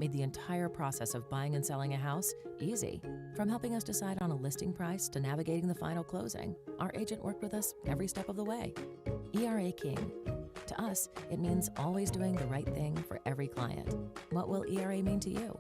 made the entire process of buying and selling a house easy. From helping us decide on a listing price to navigating the final closing, our agent worked with us every step of the way. ERA King. To us, it means always doing the right thing for every client. What will ERA mean to you?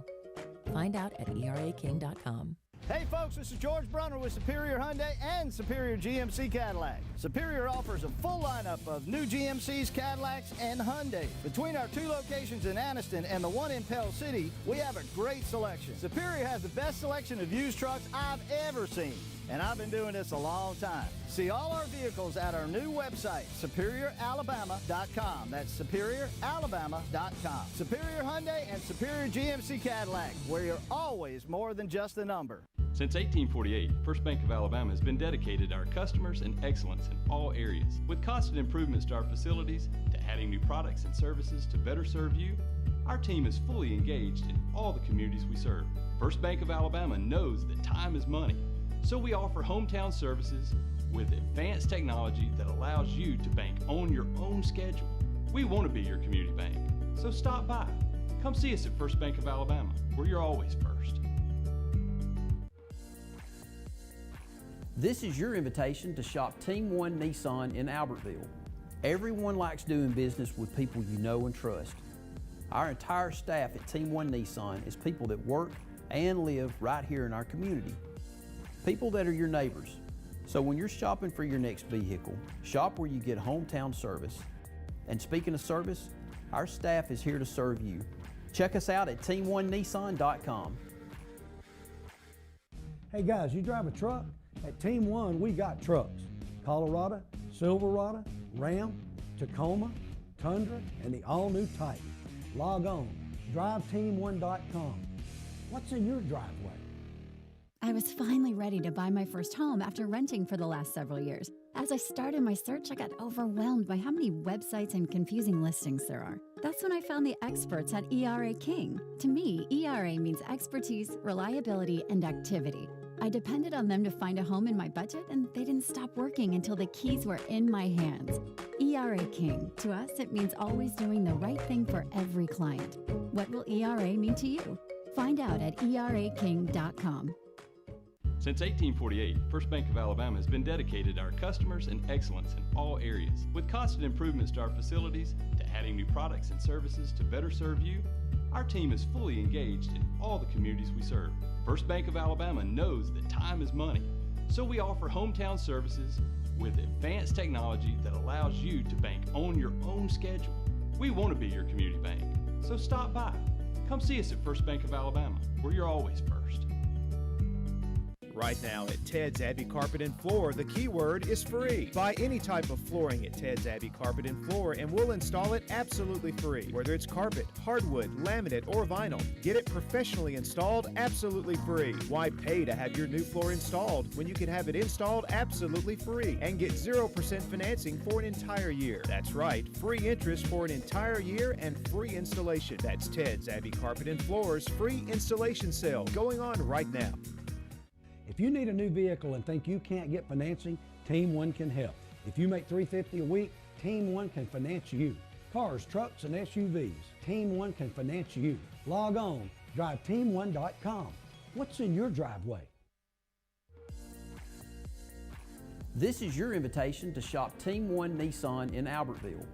Find out at eraking.com. Hey folks, this is George Brunner with Superior Hyundai and Superior GMC Cadillac. Superior offers a full lineup of new GMCs, Cadillacs, and Hyundai. Between our 2 locations in Anniston and the one in Pell City, we have a great selection. Superior has the best selection of used trucks I've ever seen, and I've been doing this a long time. See all our vehicles at our new website, SuperiorAlabama.com. That's SuperiorAlabama.com. Superior Hyundai and Superior GMC Cadillac, where you're always more than just a number. Since 1848, First Bank of Alabama has been dedicated to our customers and excellence in all areas. With constant improvements to our facilities, to adding new products and services to better serve you, our team is fully engaged in all the communities we serve. First Bank of Alabama knows that time is money, so we offer hometown services with advanced technology that allows you to bank on your own schedule. We want to be your community bank, so stop by. Come see us at First Bank of Alabama, where you're always first. This is your invitation to shop Team One Nissan in Albertville. Everyone likes doing business with people you know and trust. Our entire staff at Team One Nissan is people that work and live right here in our community. People that are your neighbors. So when you're shopping for your next vehicle, shop where you get hometown service. And speaking of service, our staff is here to serve you. Check us out at team1nissan.com. Hey guys, you drive a truck? At Team One, we got trucks. Colorado, Silverado, Ram, Tacoma, Tundra, and the all-new Titan. Log on, driveteam1.com. What's in your driveway? I was finally ready to buy my first home after renting for the last several years. As I started my search, I got overwhelmed by how many websites and confusing listings there are. That's when I found the experts at ERA King. To me, ERA means expertise, reliability, and activity. I depended on them to find a home in my budget, and they didn't stop working until the keys were in my hands. ERA King. To us, it means always doing the right thing for every client. What will ERA mean to you? Find out at eraking.com. Since 1848, First Bank of Alabama has been dedicated to our customers and excellence in all areas. With constant improvements to our facilities, to adding new products and services to better serve you, our team is fully engaged in all the communities we serve. First Bank of Alabama knows that time is money, so we offer hometown services with advanced technology that allows you to bank on your own schedule. We want to be your community bank, so stop by. Come see us at First Bank of Alabama, where you're always first. Right now at Ted's Abbey Carpet and Floor, the keyword is free. Buy any type of flooring at Ted's Abbey Carpet and Floor and we'll install it absolutely free. Whether it's carpet, hardwood, laminate, or vinyl, get it professionally installed absolutely free. Why pay to have your new floor installed when you can have it installed absolutely free and get 0% financing for an entire year? That's right, free interest for an entire year and free installation. That's Ted's Abbey Carpet and Floor's free installation sale going on right now. If you need a new vehicle and think you can't get financing, Team One can help. If you make $350 a week, Team One can finance you. Cars, trucks, and SUVs, Team One can finance you. Log on, driveteam1.com. What's in your driveway? This is your invitation to shop Team One Nissan in Albertville.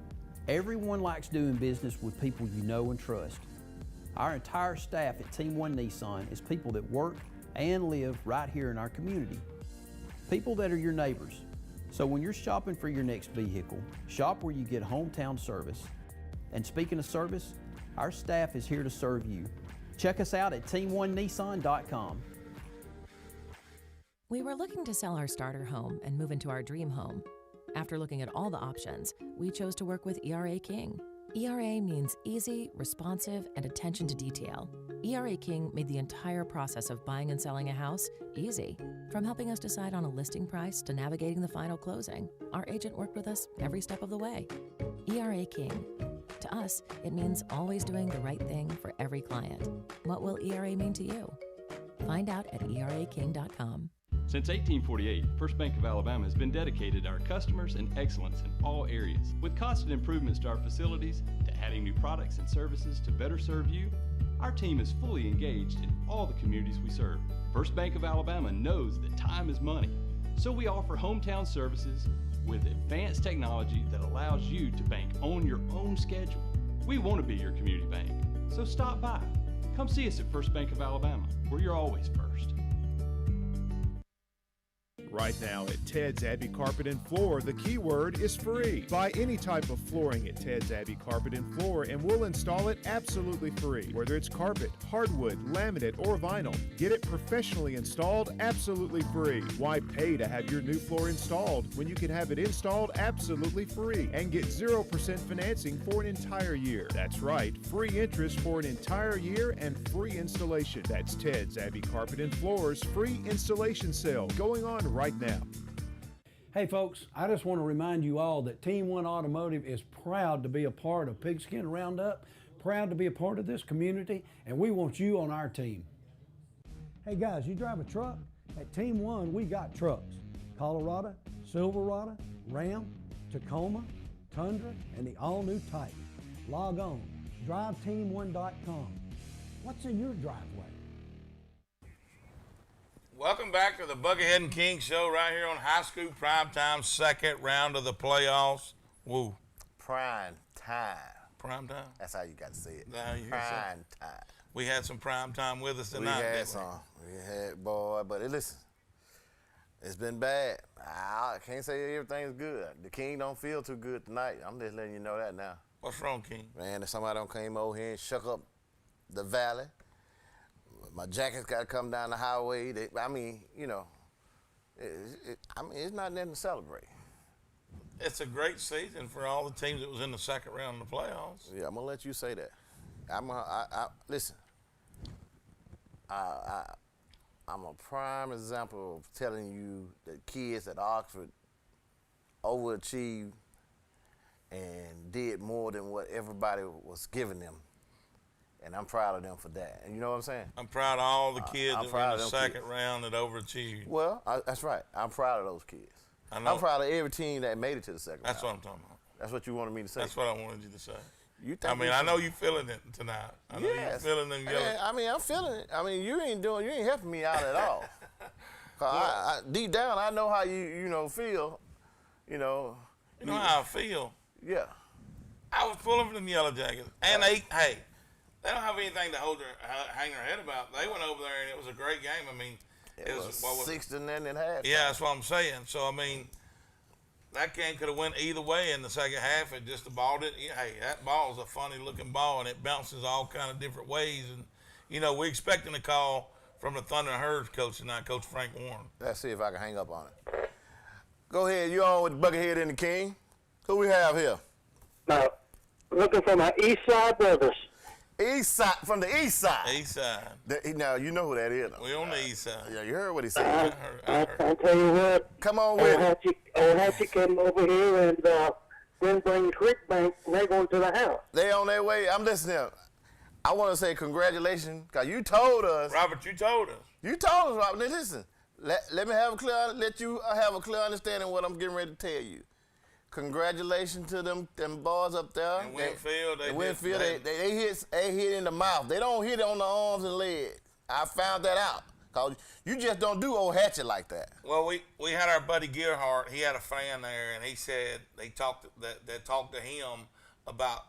Everyone likes doing business with people you know and trust. Our entire staff at Team One Nissan is people that work and live right here in our community. People that are your neighbors. So when you're shopping for your next vehicle, shop where you get hometown service. And speaking of service, our staff is here to serve you. Check us out at team1nissan.com. We were looking to sell our starter home and move into our dream home. After looking at all the options, we chose to work with ERA King. ERA means easy, responsive, and attention to detail. ERA King made the entire process of buying and selling a house easy. From helping us decide on a listing price to navigating the final closing, our agent worked with us every step of the way. ERA King. To us, it means always doing the right thing for every client. What will ERA mean to you? Find out at eraking.com. Since 1848, First Bank of Alabama has been dedicated to our customers and excellence in all areas. With constant improvements to our facilities, to adding new products and services to better serve you, Our team is fully engaged in all the communities we serve. First Bank of Alabama knows that time is money, so we offer hometown services with advanced technology that allows you to bank on your own schedule. We want to be your community bank, so stop by. Come see us at First Bank of Alabama, where you're always first. Right now at Ted's Abbey Carpet and Floor, the keyword is free. Buy any type of flooring at Ted's Abbey Carpet and Floor and we'll install it absolutely free. Whether it's carpet, hardwood, laminate, or vinyl, get it professionally installed absolutely free. Why pay to have your new floor installed when you can have it installed absolutely free and get 0% financing for an entire year? That's right, free interest for an entire year and free installation. That's Ted's Abbey Carpet and Floor's free installation sale going on right now. Hey folks, I just want to remind you all that Team One Automotive is proud to be a part of Pigskin Roundup, proud to be a part of this community, and we want you on our team. Hey guys, you drive a truck? At Team One, we got trucks. Colorado, Silverado, Ram, Tacoma, Tundra, and the all-new Titan. Log on, driveteam1.com. What's in your driveway? Welcome back to the Buckethead and King Show right here on High School Primetime, second round of the playoffs. Woo. Prime time. Prime time? That's how you got to say it. Now you hear Prime time. We had some prime time with us tonight. We had some. We had, boy, but listen, it's been bad. I can't say everything's good. The King don't feel too good tonight. I'm just letting you know that now. What's wrong, King? Man, if somebody don't came over here and shook up the valley, my jacket's got to come down the highway. I mean, you know, it's not nothing to celebrate. It's a great season for all the teams that was in the second round of the playoffs. Yeah, I'm gonna let you say that. Listen. I'm a prime example of telling you that kids at Oxford overachieved and did more than what everybody was giving them. And I'm proud of them for that. And you know what I'm saying? I'm proud of all the kids that were in the second round that overachieved. Well, that's right. I'm proud of those kids. I'm proud of every team that made it to the second round. That's what I'm talking about. That's what you wanted me to say? That's what I wanted you to say. I know you're feeling it tonight. I know you're feeling them yelling. I'm feeling it. I mean, you ain't helping me out at all. Well, deep down, I know how you feel. You know how I feel? Yeah. I was pulling for them Yellow Jackets. And they don't have anything to hang their head about. They went over there and it was a great game. I mean, it was 6-0 at half. Yeah, that's what I'm saying. So I mean, that game could have went either way in the second half. It just the ball didn't. Hey, that ball is a funny looking ball and it bounces all kind of different ways. And we're expecting a call from the Thunder and Herd coach tonight, Coach Frank Warren. Let's see if I can hang up on it. Go ahead. You on with Buckethead and the King? Who we have here? Looking for my East Side brothers. East side, from the east side. East side. Now, you know who that is. We on the east side. Yeah, you heard what he said. I'll tell you what. Come on with it. Old Hatchet came over here and then bring Creek Bank, and they're going to the house. They on their way. I'm listening. I want to say congratulations, because you told us. Robert, you told us. You told us, Robert. Now, listen. Let me let you have a clear understanding of what I'm getting ready to tell you. Congratulations to them boys up there. In Winfield, they hit in the mouth. They don't hit on the arms and legs. I found that out. Cause you just don't do Old Hatchet like that. Well, we had our buddy Gearhart. He had a fan there, and he said they talked to him about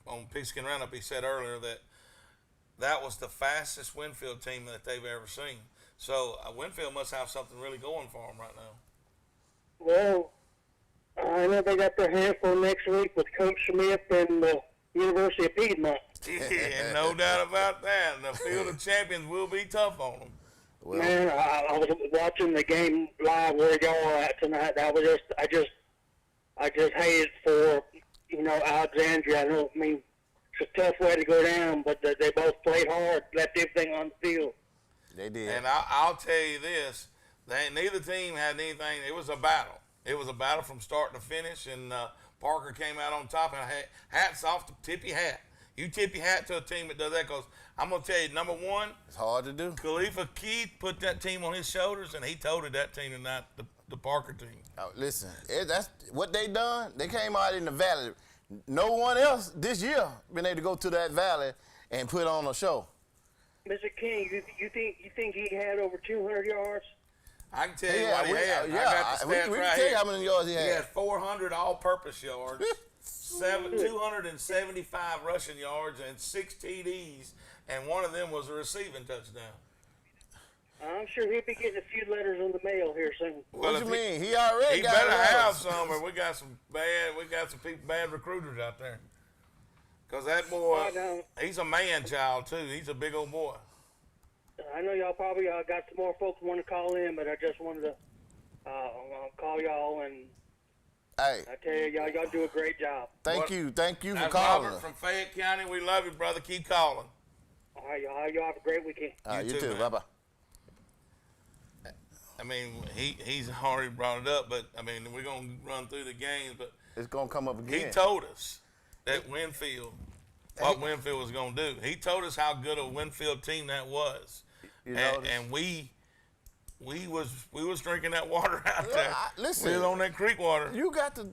on Pigskin Roundup. He said earlier that was the fastest Winfield team that they've ever seen. So Winfield must have something really going for them right now. Well, I know they got their hands full next week with Coach Smith and the University of Piedmont. Yeah, no doubt about that. And the Field of Champions will be tough on them. Well, man, I was watching the game live where y'all are at tonight. I just hated for Alexandria. I know, it's a tough way to go down, but they both played hard, left everything on the field. They did. And I'll tell you this: neither team had anything. It was a battle. It was a battle from start to finish, and Parker came out on top. And hats off to Tip Your Hat. You tip your hat to a team that does that, because I'm going to tell you, number one, it's hard to do. Khalifa Keith put that team on his shoulders, and he toted that team tonight, the Parker team. Oh, listen, that's what they done. They came out in the valley. No one else this year been able to go to that valley and put on a show. Mr. King, you think he had over 200 yards? I can tell you what he had. Yeah, I got the stats we right can tell here. you how many yards he had. He had 400 all-purpose yards, 275 rushing yards, and 6 TDs, and one of them was a receiving touchdown. I'm sure he'll be getting a few letters in the mail here soon. What you mean? He already He got better letters. have some, or we got some bad recruiters out there. Cause that boy, he's a man child too. He's a big old boy. I know y'all probably got some more folks want to call in, but I just wanted to call y'all and Hey, I tell you, y'all do a great job. thank you for That's calling. Robert from Fayette County. We love you, brother. Keep calling. All right, y'all have a great weekend. You too. man. Bye-bye. I mean, he's already brought it up, but I mean, we're gonna run through the games. But It's going to come up again. he told us that Winfield, what Winfield was gonna do. He told us how good a Winfield team that was, and we was drinking that water out there. Listen, we was on that creek water. You got to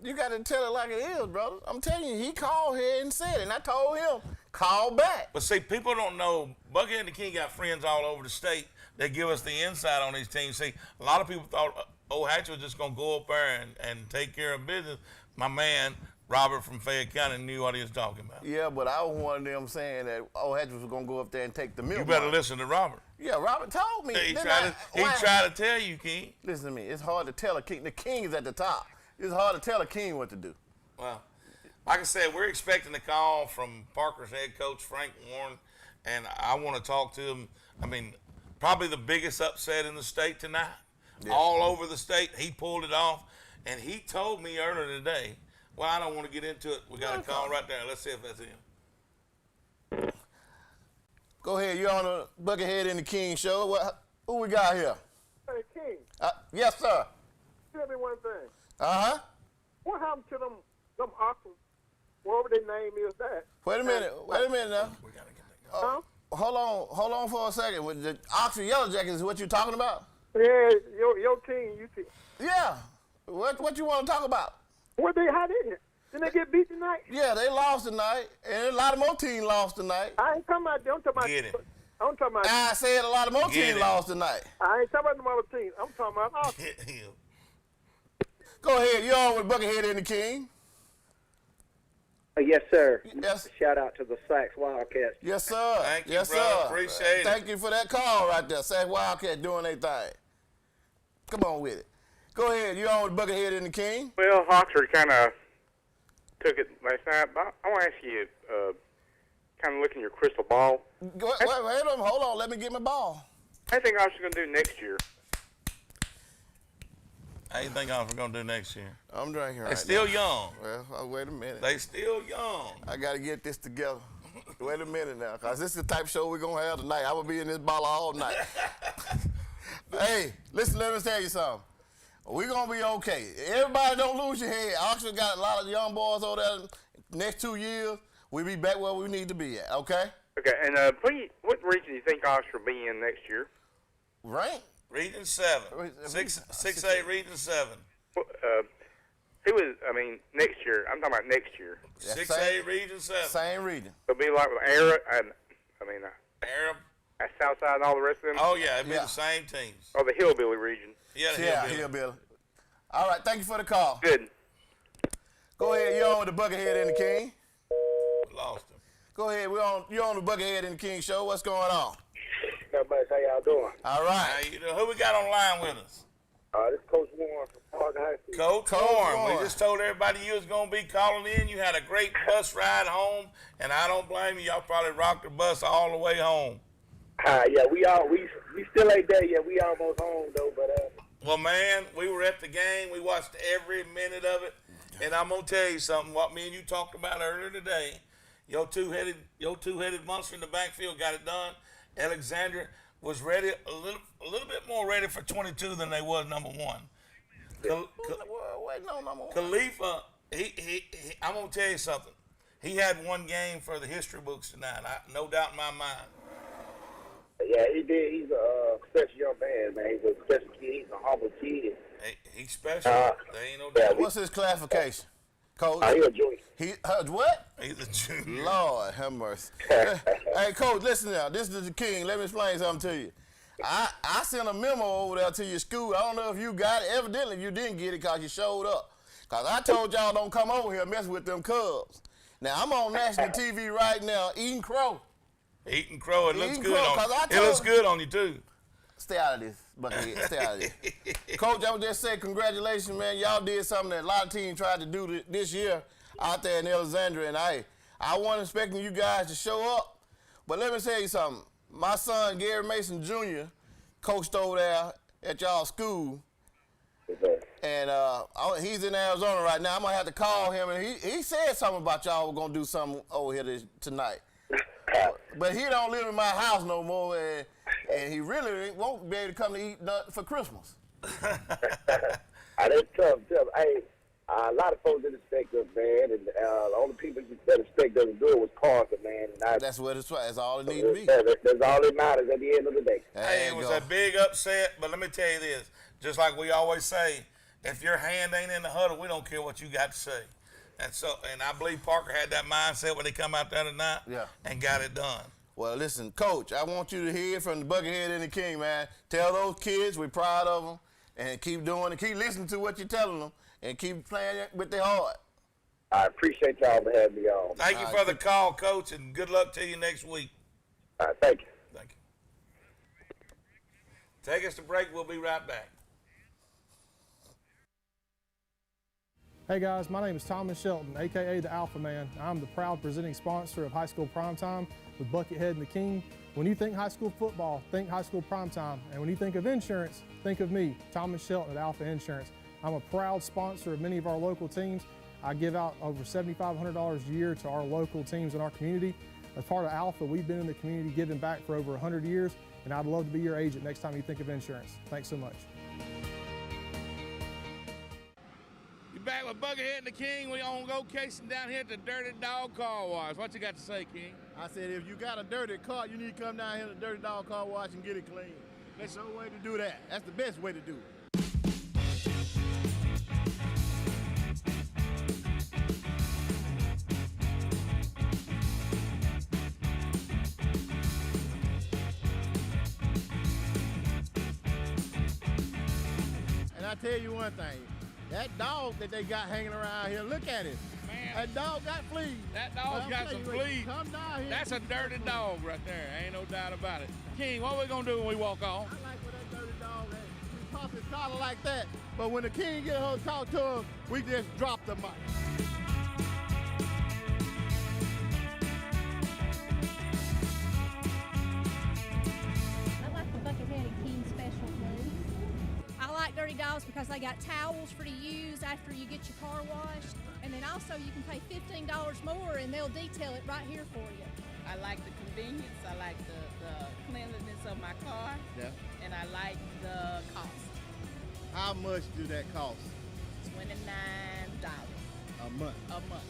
tell it like it is, brother. I'm telling you, he called here and said it, and I told him, call back. But see, people don't know, Buckethead and the King got friends all over the state that give us the insight on these teams. See, a lot of people thought Old Hatch was just going to go up there and take care of business. My man, Robert from Fayette County, knew what he was talking about. Yeah, but I was one of them saying that Old Hatch was going to go up there and take the milk. You better listen to Robert. Yeah, Robert told me. He tried to tell you, King. Listen to me. It's hard to tell a king. The king is at the top. It's hard to tell a king what to do. Well, like I said, we're expecting a call from Parker's head coach, Frank Warren, and I want to talk to him. I mean, probably the biggest upset in the state tonight. Yeah. All over the state. He pulled it off, and he told me earlier today, well, I don't want to get into it. We got a call right there. Let's see if that's him. Go ahead. You're on the Buckethead and the King show. Who we got here? Hey, King. Yes, sir. Tell me one thing. Uh-huh. What happened to them Oxford, whatever their name is that? Wait a minute now. We got to get that call. Hold on for a second. With the Oxford Yellow Jackets is what you talking about? Yeah, your team, you team. Yeah. What you want to talk about? How did they get beat tonight? Yeah, they lost tonight, and a lot of more teams lost tonight. I ain't talking about them. I'm talking about. Get it. I'm talking about. I said a lot of more teams lost tonight. I ain't talking about them other teams. I'm talking about Oxford. Get him. Go ahead. You're on with Buckethead and the King. Yes, sir. Yes. Shout out to the Sax Wildcats. Yes, sir. Thank you, yes, brother. sir. Appreciate it. Thank you for that call right there. Sax Wildcats doing their thing. Come on with it. Go ahead. You're on with Buckethead and the King. Well, Oxford kind of took it last night, but I want to ask you, kind of look in your crystal ball. Wait a minute. Hold on. Let me get my ball. How do you think Oxford's going to do next year? How you think Oxford going to do next year? I'm drinking right They're still now. young. Well, wait a minute. They still young. I got to get this together. Wait a minute now, because this is the type of show we're going to have tonight. I will be in this ball all night. Hey, listen, let me tell you something. We're going to be okay. Everybody don't lose your head. Oxford got a lot of young boys over there. Next 2 years, we'll be back where we need to be at, okay? Okay, and what region do you think Oxford will be in next year? Right? Region 7. 6A Region 7. Next year. I'm talking about next year. 6A Region 7. Same region. It'll be like with Arab, Arab. Southside and all the rest of them? Oh, yeah, it'll be the same teams. Or the Hillbilly region. Yeah, Hillbilly. All right, thank you for the call. Good. Go ahead, you're on with the Buckethead and the King. Lost him. Go ahead, you're on the Buckethead and the King show. What's going on? Not much. How y'all doing? All right. How you doing? Who we got on the line with us? This is Coach Warren from Parker High School. Coach Warren. We just told everybody you was going to be calling in. You had a great bus ride home, and I don't blame you. Y'all probably rocked the bus all the way home. Yeah, we still ain't there yet. We almost home though, but Well, man, we were at the game. We watched every minute of it, and I'm gonna tell you something. What me and you talked about earlier today, your two-headed monster in the backfield got it done. Alexandria was ready a little bit more ready for 22 than they was number one. Khalifa, he I'm gonna tell you something. He had one game for the history books tonight. No doubt in my mind. yeah, he did. He's a special young man, He's a special kid. He's a humble kid. He's special. There ain't no doubt. What's his classification? Coach. He a junior. What? He's a junior. Lord have mercy. Hey, Coach, listen now. This is the King. Let me explain something to you. I sent a memo over there to your school. I don't know if you got it. Evidently, you didn't get it because you showed up. Because I told y'all don't come over here mess with them Cubs. Now, I'm on national TV right now eating crow. Eating crow. It looks Eating good crow, on you. 'cause I It looks told- good on you, too. Stay out of this, Buckethead. Stay out of this. Coach, I would just say congratulations, man. Y'all did something that a lot of teams tried to do this year out there in Alexandria. And I wasn't expecting you guys to show up. But let me tell you something. My son, Gary Mason Jr., coached over there at y'all school. And he's in Arizona right now. I'm going to have to call him. And he said something about y'all were going to do something over here tonight. But he don't live in my house no more. And he really won't be able to come to eat nothing for Christmas. That's tough. Hey, a lot of folks didn't expect us, man. And the only people that expect us to do it was Parker, man. And that's what it's. That's all it needs to be. That's all that matters at the end of the day. Hey, it was a big upset, but let me tell you this. Just like we always say, if your hand ain't in the huddle, we don't care what you got to say. And I believe Parker had that mindset when he come out there tonight and got it done. Well, listen, Coach, I want you to hear from the Buckethead and the King, man. Tell those kids we're proud of them and keep doing it. Keep listening to what you're telling them and keep playing it with their heart. I appreciate y'all for having me on. Thank you for the call, Coach, and good luck to you next week. All right, thank you. Thank you. Take us to break. We'll be right back. Hey guys, my name is Thomas Shelton, aka the Alpha Man. I'm the proud presenting sponsor of High School Primetime with Buckethead and the King. When you think high school football, think High School Primetime. And when you think of insurance, think of me, Thomas Shelton at Alpha Insurance. I'm a proud sponsor of many of our local teams. I give out over $7,500 a year to our local teams in our community. As part of Alpha, we've been in the community giving back for over 100 years, and I'd love to be your agent next time you think of insurance. Thanks so much. Back with Buckethead and the King. We on location down here at the Dirty Dog Car Wash. What you got to say, King? I said if you got a dirty car, you need to come down here to the Dirty Dog Car Wash and get it clean. That's no way to do that. That's the best way to do it. And I tell you one thing. That dog that they got hanging around here, look at it. Man, that dog got fleas. That dog's got some fleas. Come down here. That's a dirty dog right there. Ain't no doubt about it. King, what we going to do when we walk on? I like when that dirty dog is. We pop his collar like that, but when the King get her to talk to him, we just drop the mic. I like the Buckethead and King special food. I like Dirty Dogs because they got towels for to use after you get your car washed. And then also you can pay $15 more and they'll detail it right here for you. I like the convenience, I like the cleanliness of my car, and I like the cost. How much do that cost? $29 a month. A month.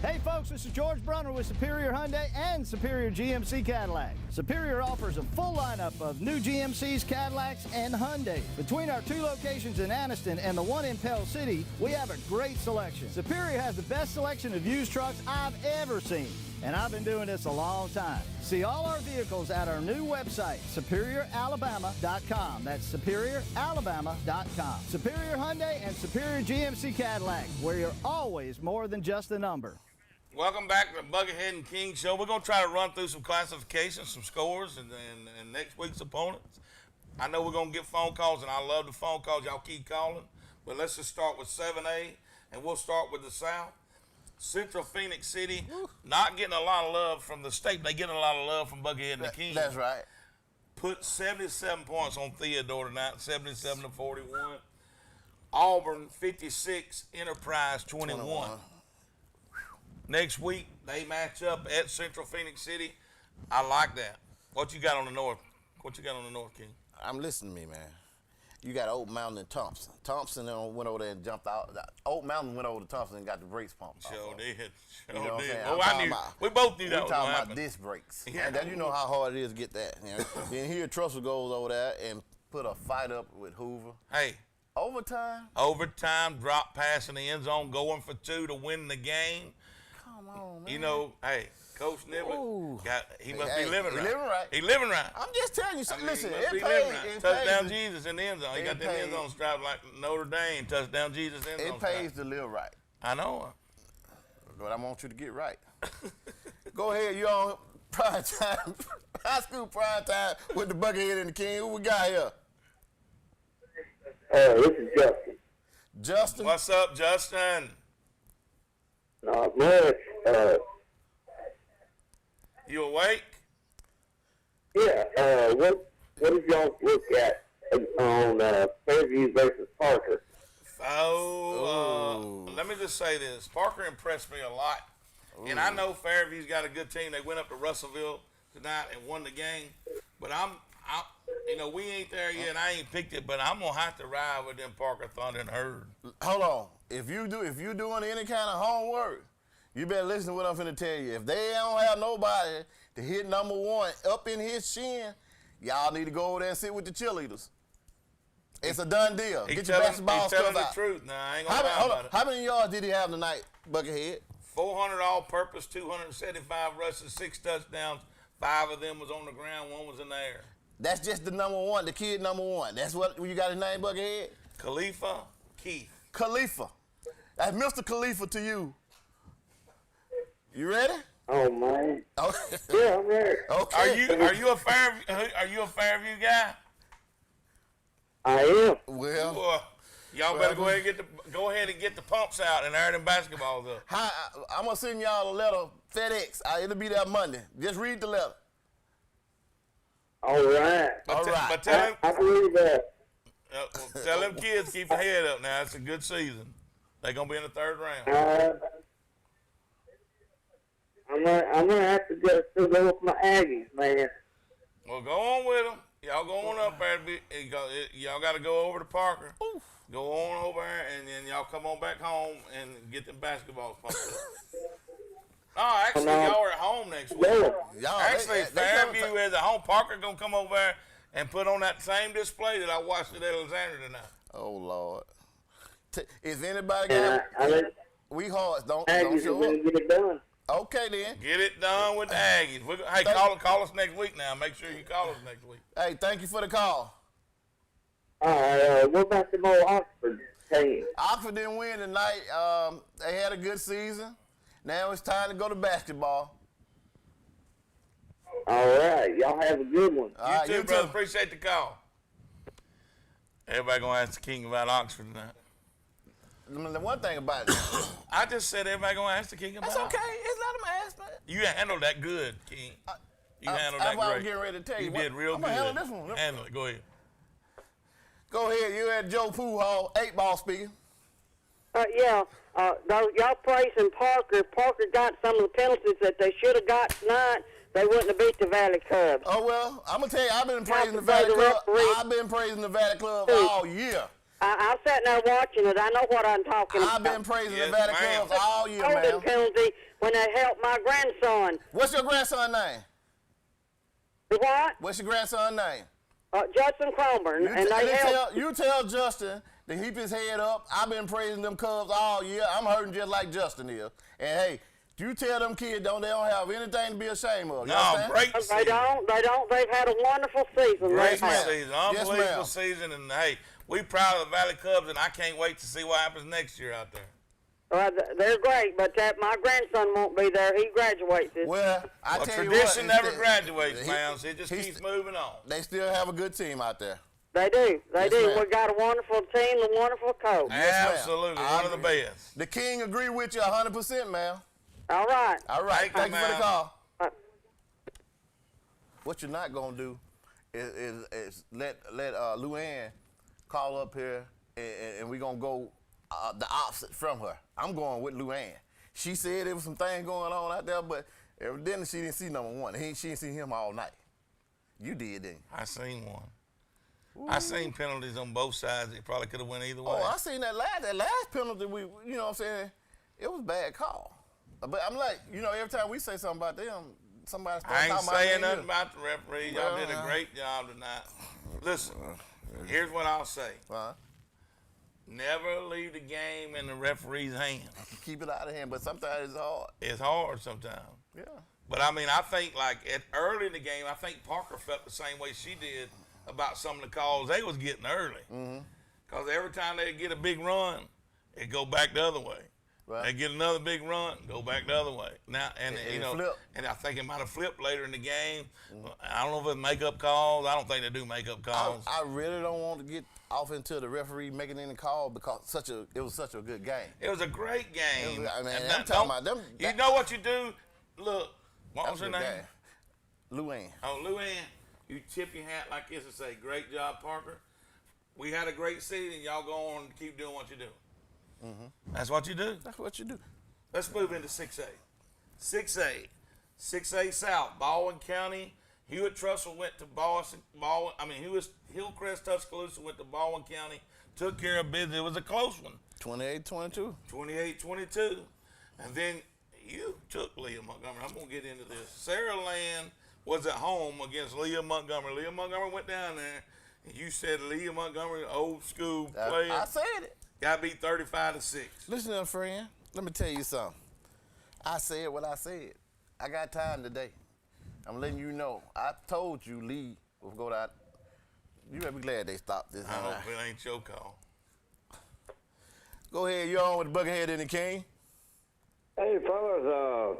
Hey folks, this is George Brunner with Superior Hyundai and Superior GMC Cadillac. Superior offers a full lineup of new GMCs, Cadillacs, and Hyundai. Between our two locations in Anniston and the one in Pell City, we have a great selection. Superior has the best selection of used trucks I've ever seen, and I've been doing this a long time. See all our vehicles at our new website, SuperiorAlabama.com. That's SuperiorAlabama.com. Superior Hyundai and Superior GMC Cadillac, where you're always more than just a number. Welcome back to the Buckethead and King Show. We're going to try to run through some classifications, some scores, and next week's opponents. I know we're going to get phone calls, and I love the phone calls. Y'all keep calling. But let's just start with 7A, and we'll start with the South. Central Phoenix City, not getting a lot of love from the state. They getting a lot of love from Buckethead and the King. That's right. Put 77 points on Theodore tonight, 77-41. Auburn, 56. Enterprise, 21. Next week, they match up at Central Phoenix City. I like that. What you got on the North? What you got on the North, King? I'm listening to me, man. You got Oak Mountain and Thompson. Thompson went over there and jumped out. Oak Mountain went over to Thompson and got the brakes pumped. Sure did. You know what I'm saying? Oh, I knew. We both knew that was going to happen. happen. We talking about disc brakes. Yeah. And you know how hard it is to get that. You know? Then here Trussell goes over there and put a fight up with Hoover. Hey. Overtime, drop pass in the end zone, going for 2 to win the game. Come on, man. You know, hey, Coach Niblett, he must be living right. He living right. He living right. I'm just telling you something. Listen, he must be living right. Touchdown Jesus in the end zone. He got the end zone strapped like Notre Dame. Touchdown Jesus end zone. It pays to live right. I know. But I want you to get right. Go ahead, you on prime time, high school prime time with the Buckethead and the King. Who we got here? This is Justin. Justin? What's up, Justin? Not much. You awake? Yeah. What did y'all look at on Fairview versus Parker? Let me just say this. Parker impressed me a lot. And I know Fairview's got a good team. They went up to Russellville tonight and won the game. But we ain't there yet. I ain't picked it, but I'm gonna have to ride with them Parker Thunder and Herd. Hold on. If you doing any kind of homework, you better listen to what I'm finna tell you. If they don't have nobody to hit number 1 up in his shin, y'all need to go over there and sit with the cheerleaders. It's a done deal. Get your basketball stuff out. He's telling the truth. Nah, I ain't gonna lie about it. How many yards did he have tonight, Buckethead? 400 all-purpose, 275 rushes, 6 touchdowns. 5 of them was on the ground, 1 was in the air. That's just the number 1, the kid number 1. That's what you got his name, Buckethead? Khalifa Keith. Khalifa. That's Mr. Khalifa to you. You ready? Oh man. Oh. Yeah, I'm ready. Okay. Are you a Fairview guy? I am. Well, boy, y'all better go ahead and get the pumps out and iron them basketballs up. I'm gonna send y'all a letter, FedEx. It'll be there Monday. Just read the letter. All right. But tell him, I believe that. Tell them kids keep their head up now. It's a good season. They're gonna be in the 3rd round. I'm gonna have to go with my Aggies, man. Well, go on with them. Y'all go on up there. Y'all got to go over to Parker. Oof. Go on over there, and then y'all come on back home and get them basketballs pumped up. Oh, actually, y'all are at home next week. Actually, Fairview is at home. Parker going to come over there and put on that same display that I watched at Alexander tonight. Oh, Lord. Is anybody got we hard. Don't show up. Get it done. Okay, then. Get it done with the Aggies. Hey, call us next week now. Make sure you call us next week. Hey, thank you for the call. All right. What about the more Oxford team? Oxford didn't win tonight. They had a good season. Now it's time to go to basketball. All right. Y'all have a good one. You too, brother. Appreciate the call. Everybody going to ask the King about Oxford tonight. The one thing about it, I just said everybody gonna ask the King about it. That's okay. It's not a mask, man. You handled that good, King. You handled that that's great. what I'm getting ready to tell you. You did real I'm good. gonna handle this one. Handle it. Go ahead. Go ahead. You at Joe Pool Hall, 8-ball speaking. Y'all praising Parker. Parker got some of the penalties that they should have got tonight. They wouldn't have beat the Valley Cubs. Oh well, I'm gonna tell you, I've been praising the Valley Club. I've been praising the Valley Club all year. I sat there watching it. I know what I'm talking about. I've been praising the Valley Clubs all year, man. Penalty when they helped my grandson. What's your grandson's name? What? What's your grandson's name? Justin Cromer. You tell Justin to keep his head up. I've been praising them Cubs all year. I'm hurting just like Justin is. And hey, you tell them kids they don't have anything to be ashamed of. Great season. They don't. They've had a wonderful season. Great season. Unbelievable season. And hey, we proud of the Valley Cubs, and I can't wait to see what happens next year out there. They're great, but my grandson won't be there. He graduates. Well, I tell you what. Tradition never graduates, man. So it just keeps moving on. They still have a good team out there. They do. They do. Ma'am. We got a wonderful team, a wonderful coach. Absolutely. One of the best. The King agree with you 100%, man. All right. All right. Thank you for the call. What you're not going to do is let Luann call up here, and we're going to go the opposite from her. I'm going with Luann. She said there was some things going on out there, but evidently she didn't see number 1. She didn't see him all night. You did, didn't you? I seen one. I seen penalties on both sides. It probably could have went either way. Oh, I seen that last penalty. You know what I'm saying? It was a bad call. But I'm like, every time we say something about them, somebody starts I ain't talking about saying them. nothing about the referee. Y'all did a great job tonight. Listen, here's what I'll say. Never leave the game in the referee's hand. Keep it out of hand, but sometimes it's hard. It's hard sometimes. Yeah. But, I mean, I think, like, early in the game, I think Parker felt the same way she did about some of the calls they was getting early. Because every time they get a big run, it go back the other way. Right. They get another big run, go back the other way. Now, and I think it might have flipped later in the game. I don't know if it's makeup calls. I don't think they do makeup calls. I really don't want to get off into the referee making any call because it was such a good game. It was a great game. I'm talking about them. You know what you do? Look, what was her name? Luann. Oh, Luann. You tip your hat like this and say, "Great job, Parker. We had a great season. Y'all go on and keep doing what you do." That's what you do. That's what you do. Let's move into 6A. 6A South, Baldwin County. Hewitt-Trussell went to Hillcrest Tuscaloosa went to Baldwin County, took care of business. It was a close one. 28-22. 28-22. And then you took Leah Montgomery. I'm going to get into this. Sarah Land was at home against Leah Montgomery. Leah Montgomery went down there, and you said Leah Montgomery, old school player. I said it. Got beat 35-6. Listen to me, friend. Let me tell you something. I said what I said. I got time today. I'm letting you know. I told you Lee will go out. You better be glad they stopped this. I hope it ain't your call. Go ahead. You're on with the Buckethead and the King. Hey, fellas.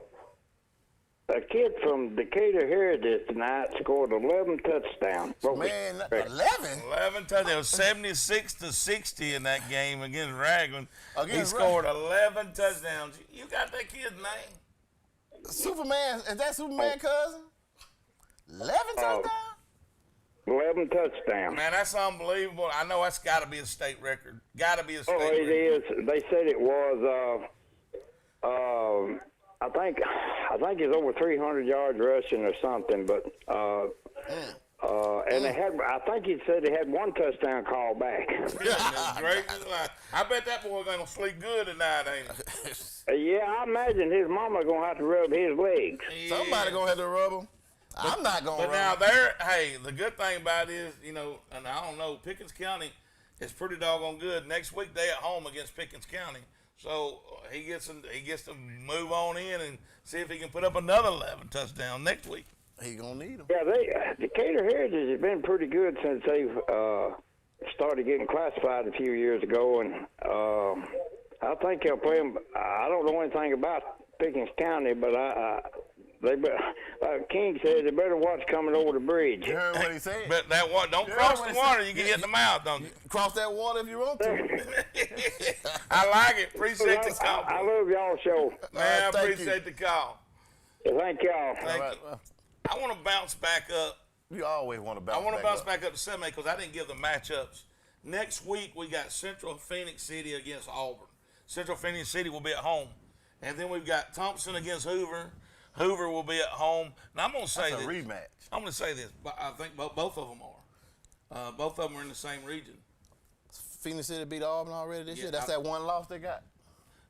A kid from Decatur Heritage tonight scored 11 touchdowns. Man, 11? 11 touchdowns. 76-60 in that game against Raglan. He scored 11 touchdowns. You got that kid's name? Superman. Is that Superman cousin? 11 touchdowns? 11 touchdowns. Man, that's unbelievable. I know that's got to be a state record. Got to be a state record. Oh, it is. They said it was. I think it's over 300 yards rushing or something, but and they had. I think he said they had one touchdown call back. Great. I bet that boy's gonna sleep good tonight, ain't he? Yeah, I imagine his mama gonna have to rub his legs. Yeah. Somebody gonna have to rub him. I'm not gonna. But now the good thing about it is, and I don't know, Pickens County is pretty doggone good. Next week they at home against Pickens County. So he gets to move on in and see if he can put up another 11 touchdowns next week. He gonna need them. Yeah, Decatur Heritage has been pretty good since they've started getting classified a few years ago, and I think they'll play them. I don't know anything about Pickens County, but King said they better watch coming over the bridge. You heard what he said? But don't cross the water. You can hit in the mouth, don't you? Cross that water if you want to. I like it. Appreciate the call. I love y'all show. Man, I appreciate the call. Thank y'all. Thank you. I want to bounce back up. You always want to bounce back up. I want to bounce back up to semi because I didn't give the matchups. Next week, we got Central Phoenix City against Auburn. Central Phoenix City will be at home. And then we've got Thompson against Hoover. Hoover will be at home. Now, I'm going to say That's this. a rematch. I'm going to say this. But I think both of them are. Both of them are in the same region. Phoenix City beat Auburn already this year? That's that one loss they got?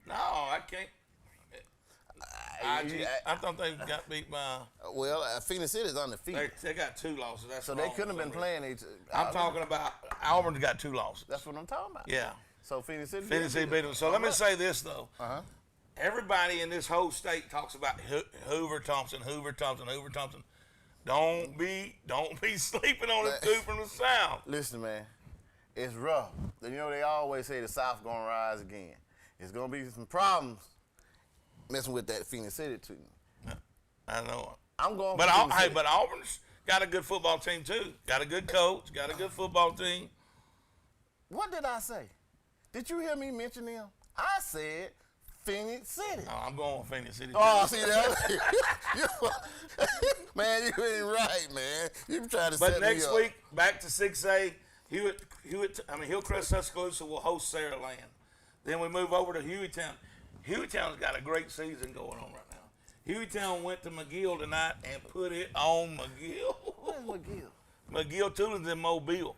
No, I can't. I thought they got beat by. Well, Phoenix City's undefeated. They got 2 losses. That's so they couldn't have been playing each. I'm talking about Auburn's got 2 losses. That's what I'm talking about. Yeah. So Phoenix City beat them. So let me say this though. Everybody in this whole state talks about Hoover Thompson. Don't be sleeping on this dude from the South. Listen, man, it's rough. They always say the South gonna rise again. It's gonna be some problems messing with that Phoenix City team. I know. I'm going. But but Auburn's got a good football team too. Got a good coach. Got a good football team. What did I say? Did you hear me mention them? I said Phoenix City. No, I'm going with Phoenix City. Oh, see that? Man, you ain't right, man. You trying to set me up. But next week, back to 6A, Hillcrest Tuscaloosa will host Sarah Land. Then we move over to Hueytown. Hueytown's got a great season going on right now. Hueytown went to McGill tonight and put it on McGill. Where's McGill? McGill Toolin's in Mobile.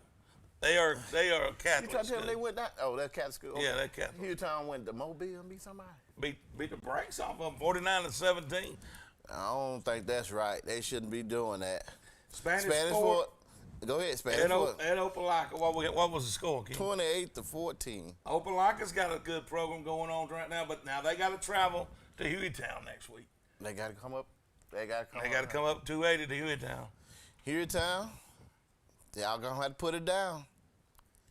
They are a Catholic You trying to tell school. me they went down? Oh, they're Catholic school. Yeah, they're Catholic. Hewtown went to Mobile and beat somebody. Beat the brakes off of them, 49-17. I don't think that's right. They shouldn't be doing that. Spanish Fort. Go ahead, Spanish Fort. At Opelika, what was the score, Keith? 28-14. Opelika's got a good program going on right now, but now they got to travel to Hueytown next week. They got to come up. They got to come up 280 to Hueytown. Hueytown, y'all going to have to put it down.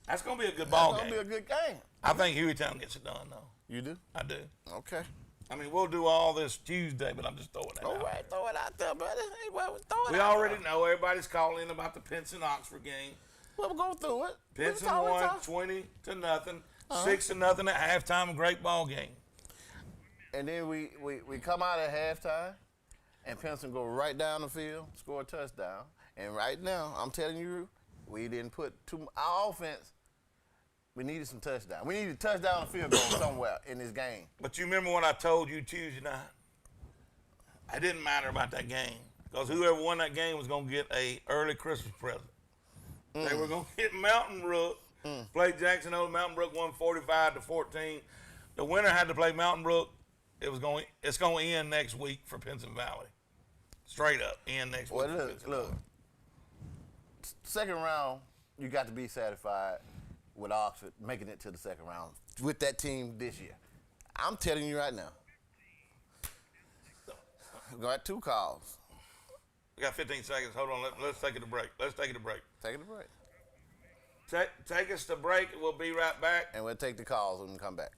That's going to be a good ball game. That's going to be a good game. I think Hueytown gets it done, though. You do? I do. Okay. I mean, we'll do all this Tuesday, but I'm just throwing that out. All right, throw it out there, brother. Hey, well, We already know everybody's calling in about the Pinson-Oxford game. Well, we'll go through it. Pinson won 20-0, 6-0 at halftime. Great ball game. And then we come out at halftime, and Pinson go right down the field, score a touchdown. And right now, I'm telling you, we didn't put our offense. We needed some touchdowns. We needed a touchdown and field goal somewhere in this game. But you remember what I told you Tuesday night? It didn't matter about that game because whoever won that game was going to get a early Christmas present. They were going to get Mountain Brook, play Jackson Hole. Mountain Brook won 45-14. The winner had to play Mountain Brook. It's going to end next week for Pinson Valley. Straight up, end next week. Well, look. Second round, you got to be satisfied with Oxford making it to the second round with that team this year. I'm telling you right now. We got 2 calls. We got 15 seconds. Hold on. Let's take it a break. Take it a break. Take us to break. We'll be right back. And we'll take the calls and come back.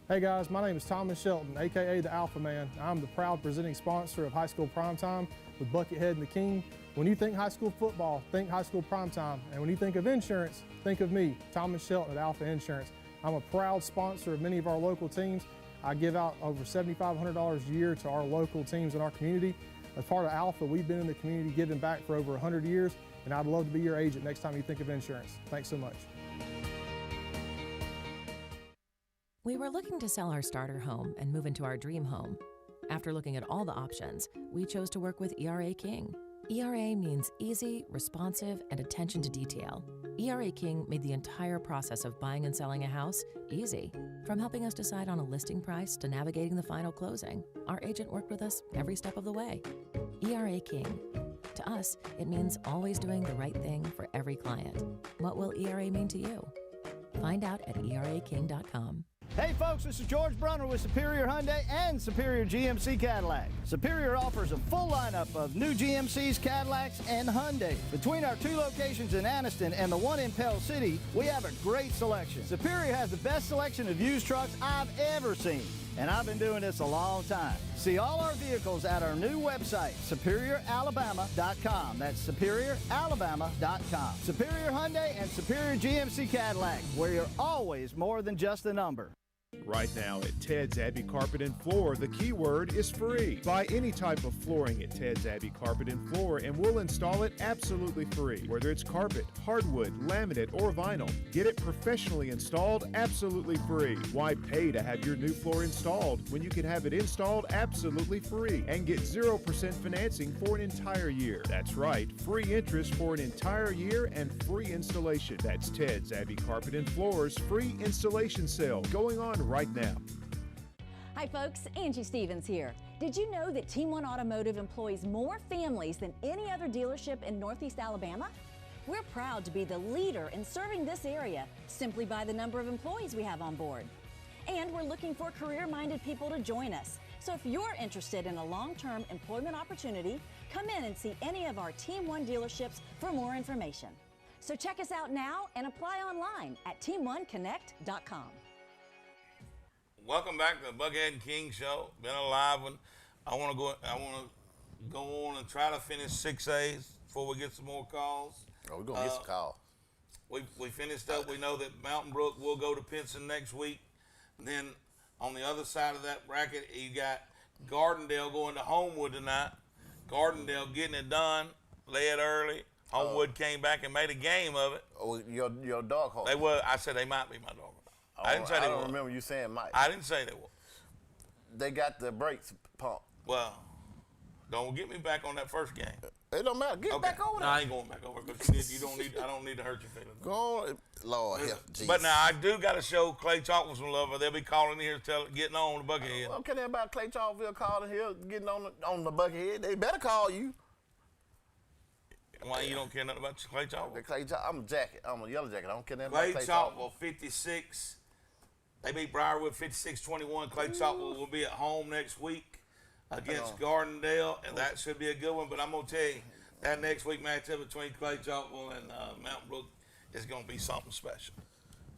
Hey guys, my name is Thomas Shelton, aka the Alpha Man. I'm the proud presenting sponsor of High School Primetime with Buckethead and the King. When you think high school football, think High School Primetime. And when you think of insurance, think of me, Thomas Shelton at Alpha Insurance. I'm a proud sponsor of many of our local teams. I give out over $7,500 a year to our local teams in our community. As part of Alpha, we've been in the community giving back for over 100 years, and I'd love to be your agent next time you think of insurance. Thanks so much. We were looking to sell our starter home and move into our dream home. After looking at all the options, we chose to work with ERA King. ERA means easy, responsive, and attention to detail. ERA King made the entire process of buying and selling a house easy. From helping us decide on a listing price to navigating the final closing, our agent worked with us every step of the way. ERA King. To us, it means always doing the right thing for every client. What will ERA mean to you? Find out at eraking.com. Hey folks, this is George Brunner with Superior Hyundai and Superior GMC Cadillac. Superior offers a full lineup of new GMCs, Cadillacs, and Hyundai. Between our 2 locations in Anniston and the one in Pell City, we have a great selection. Superior has the best selection of used trucks I've ever seen, and I've been doing this a long time. See all our vehicles at our new website, SuperiorAlabama.com. That's SuperiorAlabama.com. Superior Hyundai and Superior GMC Cadillac, where you're always more than just a number. Right now at Ted's Abbey Carpet and Floor, the keyword is free. Buy any type of flooring at Ted's Abbey Carpet and Floor and we'll install it absolutely free. Whether it's carpet, hardwood, laminate, or vinyl, get it professionally installed absolutely free. Why pay to have your new floor installed when you can have it installed absolutely free and get 0% financing for an entire year? That's right, free interest for an entire year and free installation. That's Ted's Abbey Carpet and Floor's free installation sale going on right now. Hi folks, Angie Stevens here. Did you know that Team One Automotive employs more families than any other dealership in Northeast Alabama? We're proud to be the leader in serving this area simply by the number of employees we have on board. And we're looking for career-minded people to join us. So if you're interested in a long-term employment opportunity, come in and see any of our Team One dealerships for more information. So check us out now and apply online at teamoneconnect.com. Welcome back to the Buckethead and King Show. Been a live one. I want to go on and try to finish 6A's before we get some more calls. Oh, we're gonna get some calls. We finished up. We know that Mountain Brook will go to Pinson next week. And then on the other side of that bracket, you got Gardendale going to Homewood tonight. Gardendale getting it done, led early. Homewood came back and made a game of it. Oh, your dog horse. They were. I said they might be my dog. I didn't say they were. I don't remember you saying might. I didn't say they were. They got the brakes pumped. Well, don't get me back on that first game. It don't matter. Get back over there. No, I ain't going back over because you don't need. I don't need to hurt your feelings. Go on. Lord help. But now I do got to show Clay Chalkville some love. Or they'll be calling here, getting on the Buckethead. Well, can everybody Clay Chalkville calling here, getting on the Buckethead? They better call you. Why you don't care nothing about Clay Chalkville? I'm a jacket. I'm a yellow jacket. I don't care nothing Clay about Clay Chalkville, 56. They beat Briarwood 56-21. Clay Chalkville will be at home next week against Gardendale, and that should be a good one. But I'm going to tell you, that next week matchup between Clay Chalkville and Mountain Brook is going to be something special.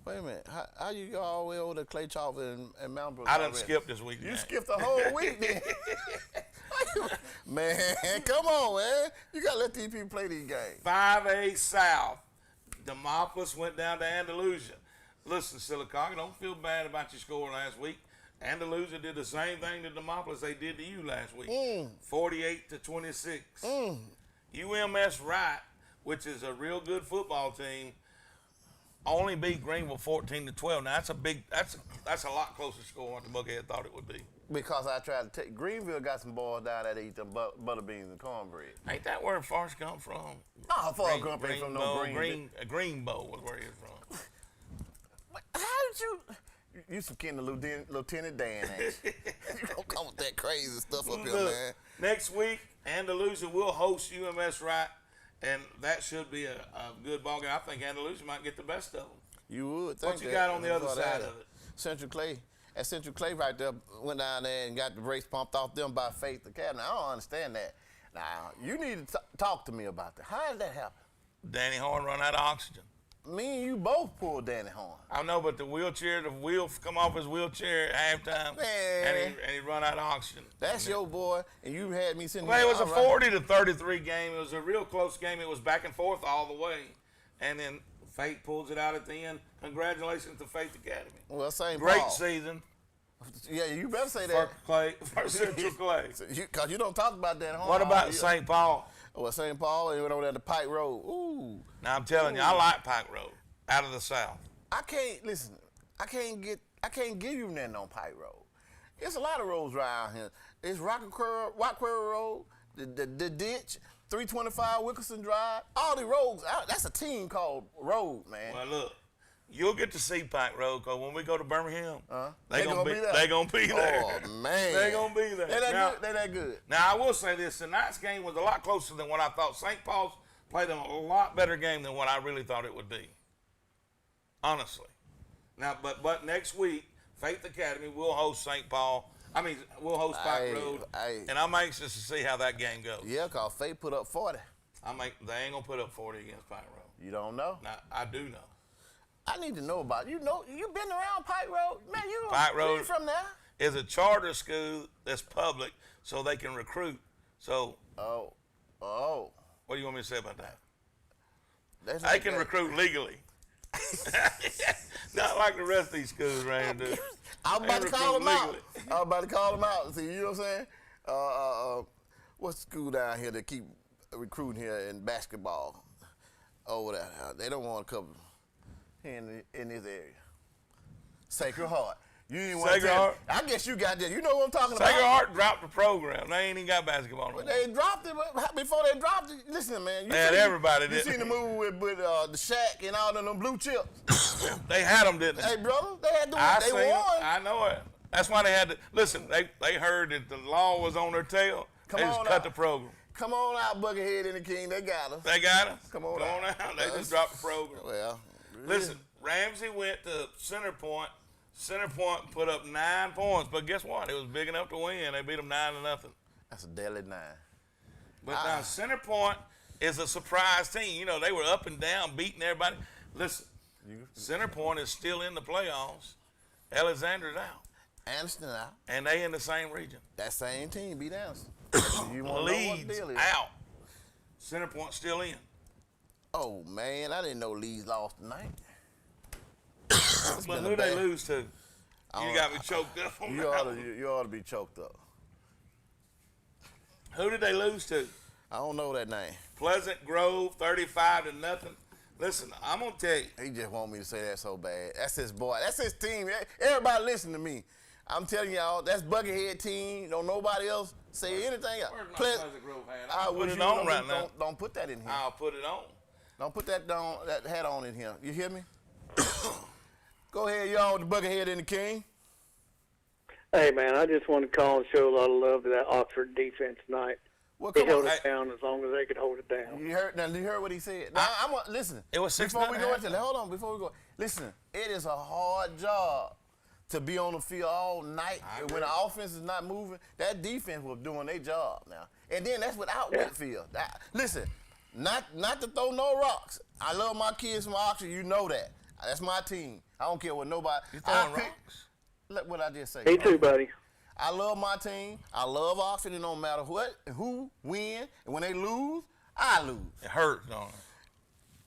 Wait a minute. How you go all the way over to Clay Chalkville and Mountain Brook? I done skipped this week. You skipped the whole week then. Man, come on, man. You got to let these people play these games. 5A South. Demopolis went down to Andalusia. Listen, Silicaca, don't feel bad about your score last week. Andalusia did the same thing to Demopolis they did to you last week. 48-26. UMS Wright, which is a real good football team, only beat Greenville 14-12. Now that's a lot closer score than what the Buckethead thought it would be. Because I tried to take Greenville got some boys down there that eat them butter beans and cornbread. Ain't that where Forrest come from? No, Forrest come from no Greenbow was where he was from. How did you some kind of Lieutenant Dan, ain't you? You don't come with that crazy stuff up here, man. Next week, Andalusia will host UMS Wright, and that should be a good ball game. I think Andalusia might get the best of them. You would think What you got on the other side of it? Central Clay. At Central Clay right there, went down there and got the brakes pumped off them by Faith Academy. I don't understand that. Now, you need to talk to me about that. How did that happen? Danny Horn run out of oxygen. Me and you both pulled Danny Horn. I know, but the wheel come off his wheelchair at halftime, and he run out of oxygen. That's your boy, and you had me sitting Well, here. it was a 40-33 game. It was a real close game. It was back and forth all the way, and then Faith pulls it out at the end. Congratulations to Faith Academy. Well, St. Great Paul. season. Yeah, you better say that. For Central Clay. Because you don't talk about that. What about St. Paul? Well, St. Paul, and went over there to Pike Road. Ooh. Now, I'm telling you, I like Pike Road out of the South. I can't give you nothing on Pike Road. There's a lot of roads around here. It's Rock Quarry Road, the ditch, 325 Wilkerson Drive, all the roads. That's a team called Road, man. Well, look, you'll get to see Pike Road because when we go to Birmingham, they gonna be there. They gonna be there. Oh man, they gonna be there. They're that good. Now I will say this: tonight's game was a lot closer than what I thought. St. Paul's played a lot better game than what I really thought it would be. Honestly. Now, but next week, Faith Academy will host St. Paul. We'll host Pike Road, and I'm anxious to see how that game goes. Yeah, because Faith put up 40. They ain't gonna put up 40 against Pike Road. You don't know? Now, I do know. I need to know about it. You know, you've been around Pike Road, man. Pike Road from there is a charter school that's public, so they can recruit. So. Oh. What do you want me to say about that? They can recruit legally. Not like the rest of these schools around here. I'm about to call them out. See, you know what I'm saying? What's the school down here that keep recruiting here in basketball? Over there. They don't want to cover in this area. Sacred Heart. You didn't want Sacred Heart? I guess you got that. You know what I'm talking about. Sacred Heart dropped the program. They ain't even got basketball no more. They dropped it, but before they dropped it, listen, man. Everybody did. You seen the movie with the Shaq and all of them blue chips? They had them, didn't they? Hey, brother, they had to they won. I know it. That's why they had to. Listen, they heard that the law was on their tail. They just cut the program. Come on out, Buckethead and the King. They got us. They got us? Come on out. They just dropped the program. Well, listen, Ramsey went to Center Point. Center Point put up 9 points, but guess what? It was big enough to win. They beat them 9-0. That's a deadly 9. But now Center Point is a surprise team. You know, they were up and down, beating everybody. Listen, Center Point is still in the playoffs. Alexander's out. Anderson out. And they in the same region. That same team beat Anderson. You want to know what the deal is? Out. Center Point still in. Oh, man, I didn't know Leeds lost tonight. But who they lose to? You got me choked up on that. You ought to be choked up. Who did they lose to? I don't know that name. Pleasant Grove, 35-0. Listen, I'm going to tell you. He just want me to say that so bad. That's his boy. That's his team. Everybody listen to me. I'm telling y'all, that's Buckethead team. Don't nobody else Say anything else. Where's my Pleasant Pleasant Grove hat? I I'll put wish it you on right now. Don't put that in here. I'll put it on. Don't put that hat on in here. You hear me? Go ahead, y'all, with the Buckethead and the King. Hey, man, I just want to call and show a lot of love to that Oxford defense tonight. Well, They come held on. it down as long as they could hold it down. You heard what he said. Now, listen. It was 6 Before we go nothing. into that, hold on. Before we go, listen. It is a hard job to be on the field all night when the offense is not moving. That defense was doing their job now, and then that's without Whitfield. Listen, not to throw no rocks. I love my kids from Oxford. You know that. That's my team. I don't care what nobody. You throwing rocks? Look what I just say. Me too, buddy. I love my team. I love Oxford. It don't matter what, who, win. And when they lose, I lose. It hurts, don't it?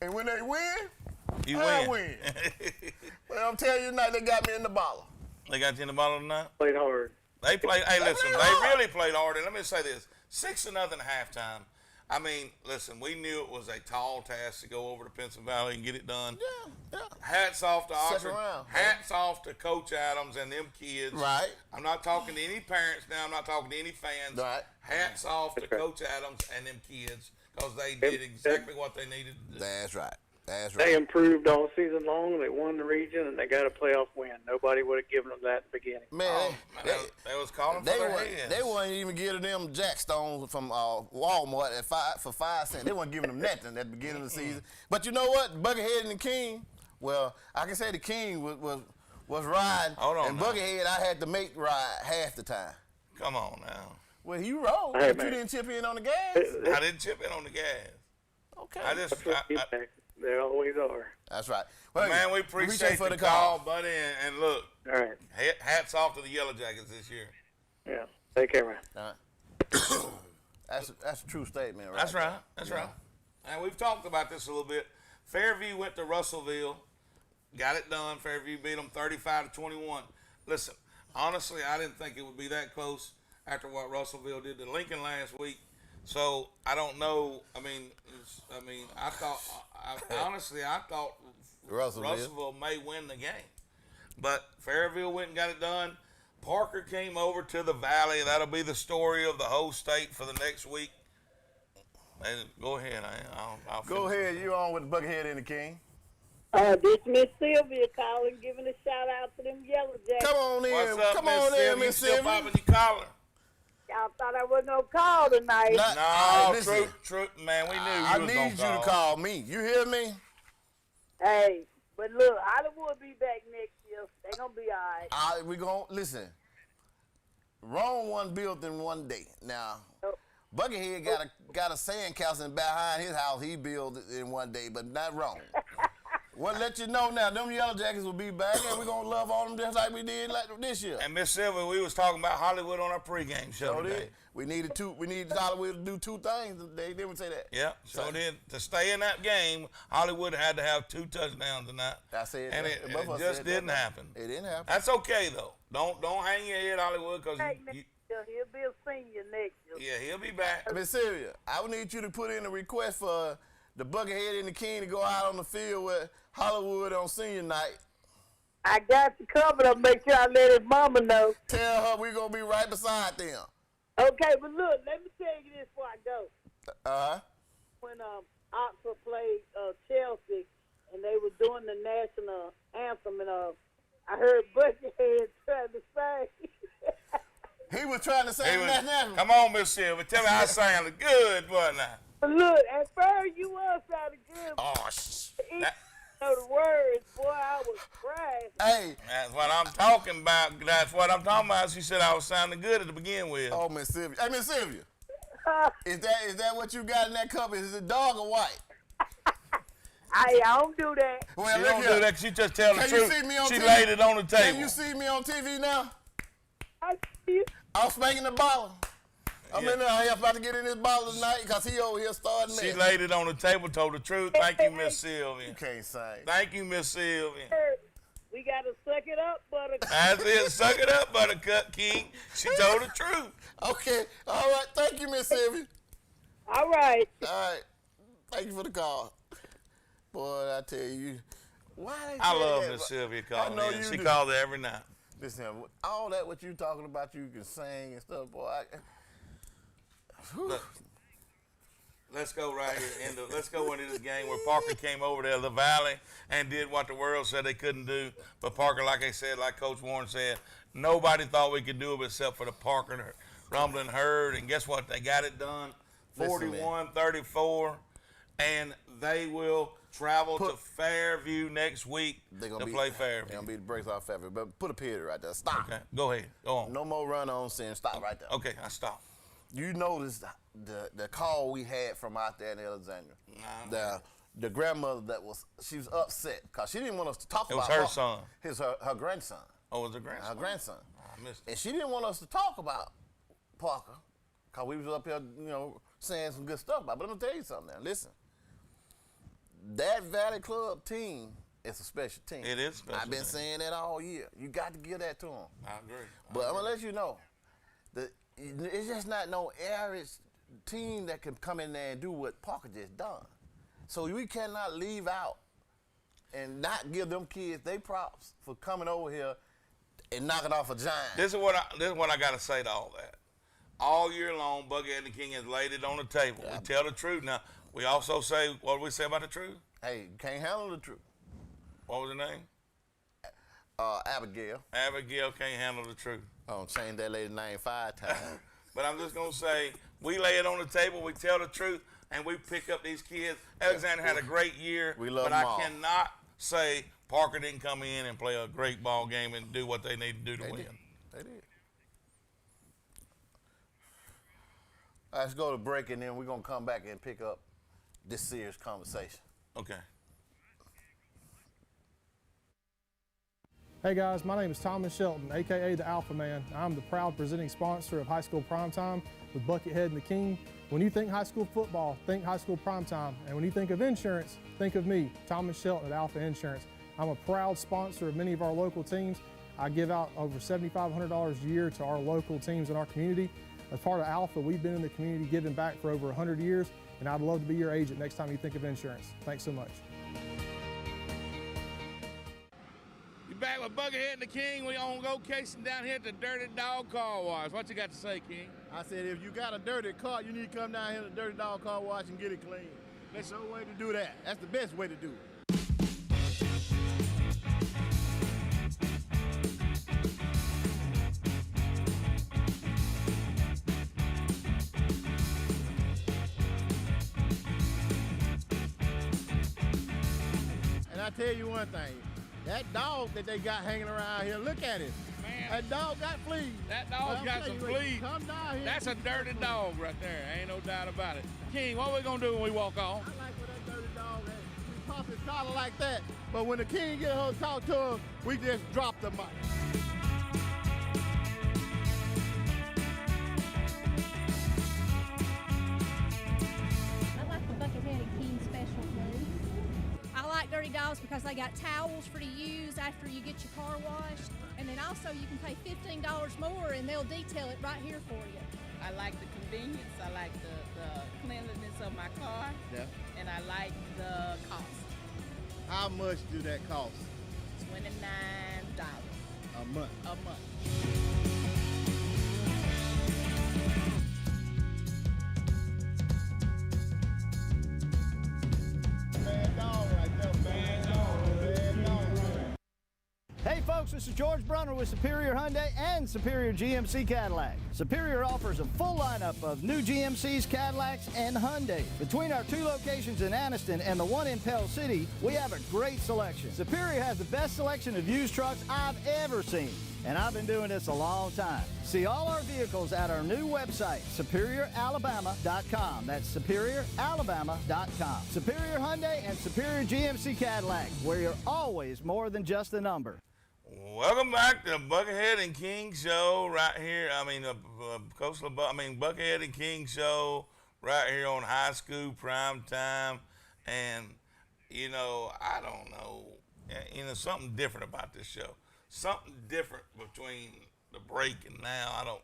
And when they win, You I win. Well, I'm telling you tonight, they got me in the bottle. They got you in the bottle tonight? Played hard. They played. Hey, listen, played they hard. really played hard. And let me say this: 6-0 at halftime. I mean, listen, we knew it was a tall task to go over to Pennsylvania and get it done. Yeah. Hats off to Second Oxford. round. Hats off to Coach Adams and them kids. Right. I'm not talking to any parents now. I'm not talking to any fans. Right. Hats off to Coach Adams and them kids because they did exactly what they needed to do. That's right. That's They right. improved all season long. They won the region, and they got a playoff win. Nobody would have given them that in the beginning. Man, They was calling for they their weren't, heads. they weren't even giving them Jackstones from Walmart for 5 cents. They weren't giving them nothing at the beginning of the season. But you know what? Buckethead and the King, well, I can say the King was riding. Hold on and now. Buckethead, I had to make ride half the time. Come on now. Well, you wrong, Hey, but man. you didn't chip in on the gas. I didn't chip in on the gas. Okay. I just, They always are. That's right. Well, man, we appreciate the call, buddy. And look, All right. hats off to the Yellow Jackets this year. Yeah. Take care, man. All right. That's a true statement, right? That's right. That's right. And we've talked about this a little bit. Fairview went to Russellville, got it done. Fairview beat them 35-21. Listen, honestly, I didn't think it would be that close after what Russellville did to Lincoln last week. So I don't know. I mean, I thought Russellville may win the game, but Fairview went and got it done. Parker came over to the Valley. That'll be the story of the whole state for the next week. And go ahead. I'll Go ahead. You on with the Buckethead and the King. This Miss Sylvia calling, giving a shout out to them Yellow Jackets. Come on in. What's up, Come Miss on in, Sylvia? Miss You still Sylvia. popping your collar? Y'all thought I wasn't gonna call tonight. No, listen. true, man. We knew I you was need gonna you to call me. You hear me? Hey, but look, Hollywood be back next year. They gonna be all right. We gonna listen. Rome wasn't built in one day. Now, Buckethead got a sandcastle behind his house. He built it in one day, but not Rome. Well, let you know now, them Yellow Jackets will be back, and we're gonna love on them just like we did this year. And Miss Sylvia, we was talking about Hollywood on our pregame show So today. did. We needed Hollywood to do two things. They didn't say that. Yeah, so did. To stay in that game, Hollywood had to have 2 touchdowns tonight. I said and that. it Both of us just said didn't that. happen. It didn't happen. That's okay though. Don't hang your head, Hollywood, because He'll be a senior next year. yeah, he'll be back. Miss Sylvia, I would need you to put in a request for the Buckethead and the King to go out on the field with Hollywood on senior night. I got you covered. I'll make sure I let his mama know. Tell her we're going to be right beside them. Okay, but look, let me tell you this before I go. Uh-huh. When Oxford played Chelsea and they were doing the national anthem, and I heard Buckethead trying to sing. He was trying to say that now. Come on, Miss Sylvia, tell me how it sounded good, wasn't I? But look, at first you was sounding good. Oh, You know the words, boy, I was crying. Hey. That's what I'm talking about. That's what I'm talking about. She said I was sounding good at the begin with. Oh, Miss Sylvia. Hey, Miss Sylvia. Is that what you got in that cup? Is it dog or white? I don't do that. Well, She look don't here. do that. She just tell the Can truth. you see me on She TV? laid it on the table. Can you see me on TV now? I see you. I'm spanking the bottle. I'm in there. I'm about to get in this bottle tonight because he over here starting She messing. laid it on the table, told the truth. Thank you, Miss Sylvia. You can't sing. Thank you, Miss Sylvia. We got to suck it up, Buttercup. That's it. Suck it up, Buttercup King. She told the truth. Okay. All right. Thank you, Miss Sylvia. All right. All right. Thank you for the call. Boy, I tell you. Why they I say love that? Miss Sylvia I calling know in. you She do. calls her every night. Listen, all that what you talking about, you can sing and stuff, boy. Let's go right here. Let's go into this game where Parker came over there, the Valley, and did what the world said they couldn't do. But Parker, like I said, like Coach Warren said, nobody thought we could do it except for the Parker Rumbling Herd. And guess what? They got it done, 41-34, and they will travel to Fairview next week to play Fairview. They're going to beat the brakes off Fairview. But put a period right there. Stop. Okay, go ahead. Go on. No more run on sin. Stop right there. Okay, I stop. You noticed the call we had from out there in Alexandria. The grandmother she was upset because she didn't want us to talk about her son. Her grandson. Oh, it was her grandson? Her grandson. I missed it. And she didn't want us to talk about Parker because we was up here, saying some good stuff about it. But I'm going to tell you something now. Listen. That Valley Club team is a special team. It is special. I've been saying that all year. You got to give that to them. I agree. But I'm going to let you know, it's just not no average team that can come in there and do what Parker just done. So we cannot leave out and not give them kids they props for coming over here and knocking off a giant. This is what I got to say to all that. All year long, Buckethead and King has laid it on the table. Yeah. We tell the truth. Now, we also say, what do we say about the truth? Hey, you can't handle the truth. What was her name? Abigail. Abigail can't handle the truth. Oh, change that lady's name 5 times. But I'm just going to say, we lay it on the table, we tell the truth, and we pick up these kids. Alexander had a great year, but I cannot say Parker didn't come in and play a great ball game and do what they need to do to win. They did. Let's go to break, and then we're going to come back and pick up this serious conversation. Okay. Hey guys, my name is Thomas Shelton, aka the Alpha Man. I'm the proud presenting sponsor of High School Primetime with Buckethead and the King. When you think high school football, think High School Primetime. And when you think of insurance, think of me, Thomas Shelton at Alpha Insurance. I'm a proud sponsor of many of our local teams. I give out over $7,500 a year to our local teams in our community. As part of Alpha, we've been in the community giving back for over 100 years, and I'd love to be your agent next time you think of insurance. Thanks so much. You back with Buckethead and the King. We on location down here at the Dirty Dog Car Wash. What you got to say, King? I said, if you got a dirty car, you need to come down here to the Dirty Dog Car Wash and get it clean. That's the way to do that. That's the best way to do it. And I tell you one thing, that dog that they got hanging around here, look at it. Man, that dog got fleas. That dog got some fleas. Come down here. That's a dirty dog right there. Ain't no doubt about it. King, what we gonna do when we walk off? I like when that dirty dog has. We pop his collar like that. But when the King get her to talk to him, we just drop the mic. I like the Buckethead and King special, please. I like Dirty Dogs because they got towels for to use after you get your car washed. And then also you can pay $15 more and they'll detail it right here for you. I like the convenience, I like the cleanliness of my car, and I like the cost. How much do that cost? $29 a month. A month. Hey folks, this is George Brunner with Superior Hyundai and Superior GMC Cadillac. Superior offers a full lineup of new GMCs, Cadillacs, and Hyundai. Between our 2 locations in Anniston and the one in Pell City, we have a great selection. Superior has the best selection of used trucks I've ever seen, and I've been doing this a long time. See all our vehicles at our new website, superioralabama.com. That's superioralabama.com. Superior Hyundai and Superior GMC Cadillac, where you're always more than just a number. Welcome back to Buckethead and King Show right here. Buckethead and King Show right here on High School Primetime. And, I don't know, something different about this show. Something different between the break and now. I don't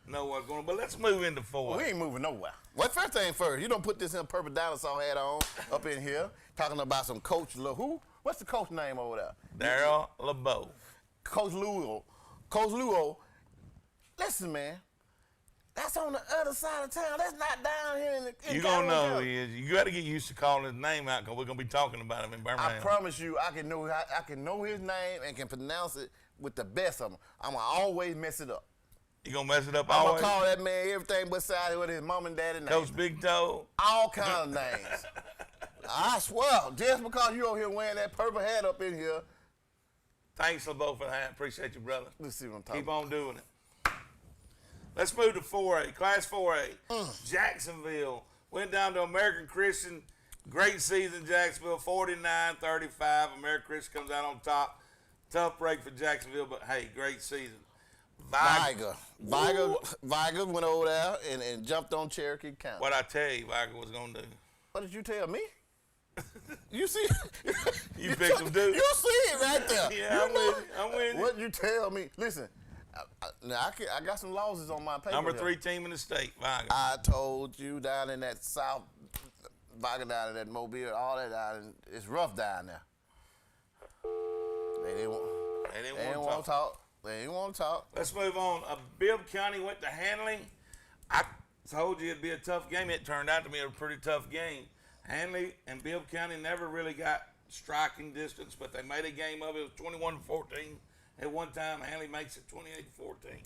know what's going on, but let's move into 4. Well, we ain't moving nowhere. Well, first thing first, you don't put this in a purple dinosaur hat on up in here, talking about some Coach who? What's the coach name over there? Darryl LeBeau. Coach Luo. Listen, man, That's on the other side of town. That's not down here in the. You gonna know who he is. You got to get used to calling his name out because we're gonna be talking about him in Birmingham. I promise you, I can know his name and can pronounce it with the best of them. I'm gonna always mess it up. You gonna mess it up I'm always? gonna call that man everything but side with his mom and daddy name. Coach Big Toe. All kind of names. I swear, just because you over here wearing that purple hat up in here. Thanks, LeBeau, for the hat. Appreciate you, brother. Let's see what I'm talking Keep on doing it. Let's move to 4A, Class 4A. Jacksonville went down to American Christian. Great season, Jacksonville, 49-35. American Christian comes out on top. Tough break for Jacksonville, but hey, great season. Viger went over there and jumped on Cherokee County. What I tell you Viger was going to do. What did you tell me? You see? You picked him, dude. You see it right there. Yeah, I'm with you. What you tell me? Listen, I got some losses on my paper. Number 3 team in the state, Viger. I told you down in that South, Viger down in that Mobile, all that down, it's rough down there. They didn't want to talk. They didn't want to talk. Let's move on. Bibb County went to Hanley. I told you it'd be a tough game. It turned out to be a pretty tough game. Hanley and Bibb County never really got striking distance, but they made a game of it. It was 21-14. At one time, Hanley makes it 28-14.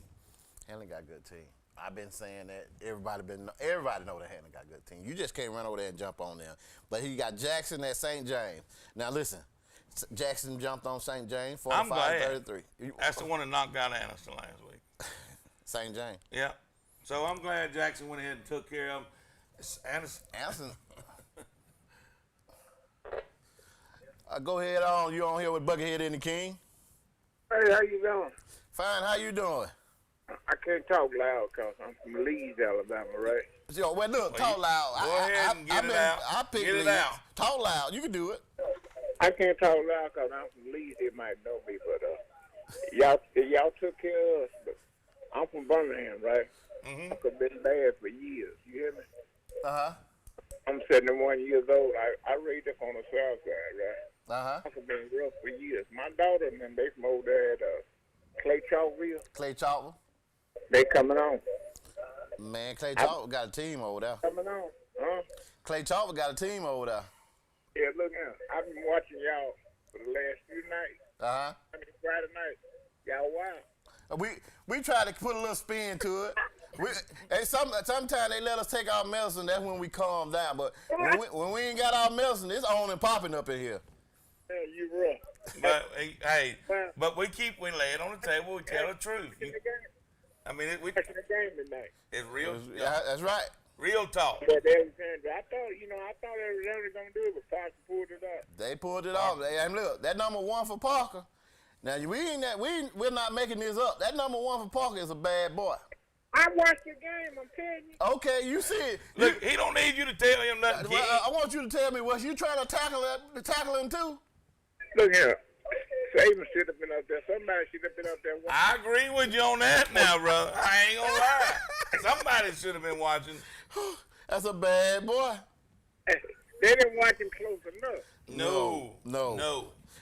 Hanley got a good team. I've been saying that. Everybody know that Hanley got a good team. You just can't run over there and jump on them. But he got Jackson at St. James. Now listen, Jackson jumped on St. James 45-33. That's the one that knocked out Anderson last week. St. James. Yeah. So I'm glad Jackson went ahead and took care of him. Anderson. Go ahead on. You on here with Buckethead and the King? Hey, how you doing? Fine. How you doing? I can't talk loud because I'm from Leeds, Alabama, right? Yo, well, look, talk loud. Go ahead and get it out. I picked Get it Leeds. out. Talk loud. You can do it. I can't talk loud because I'm from Leeds. They might know me, but y'all took care of us. But I'm from Birmingham, right? I've been bad for years. You hear me? I'm 71 years old. I raised up on the south side, right? I've been rough for years. My daughter and them, they from over there at Clay Chalkville. Clay Chalkville? They coming on. Man, Clay Chalkville got a team over there. Coming on, huh? Clay Chalkville got a team over there. Yeah, look now. I've been watching y'all for the last few nights. Friday night. Y'all wild. We try to put a little spin to it. Sometimes they let us take our medicine. That's when we calm down. But when we ain't got our medicine, it's on and popping up in here. Yeah, you rough. But hey, but we lay it on the table. We tell the truth. I mean, we watching the game tonight. It's real. Yeah, that's right. Real talk. But they was saying, I thought they was only gonna do it, but Parker pulled it off. They pulled it off. And look, that number 1 for Parker. Now we're not making this up. That number 1 for Parker is a bad boy. I watched the game. I'm telling you. Okay, you see it. Look, he don't need you to tell him nothing. I want you to tell me, was you trying to tackle him too? Look here. Saban should have been up there. Somebody should have been up there. I agree with you on that now, brother. I ain't gonna lie. Somebody should have been watching. That's a bad boy. They didn't watch him close enough. No.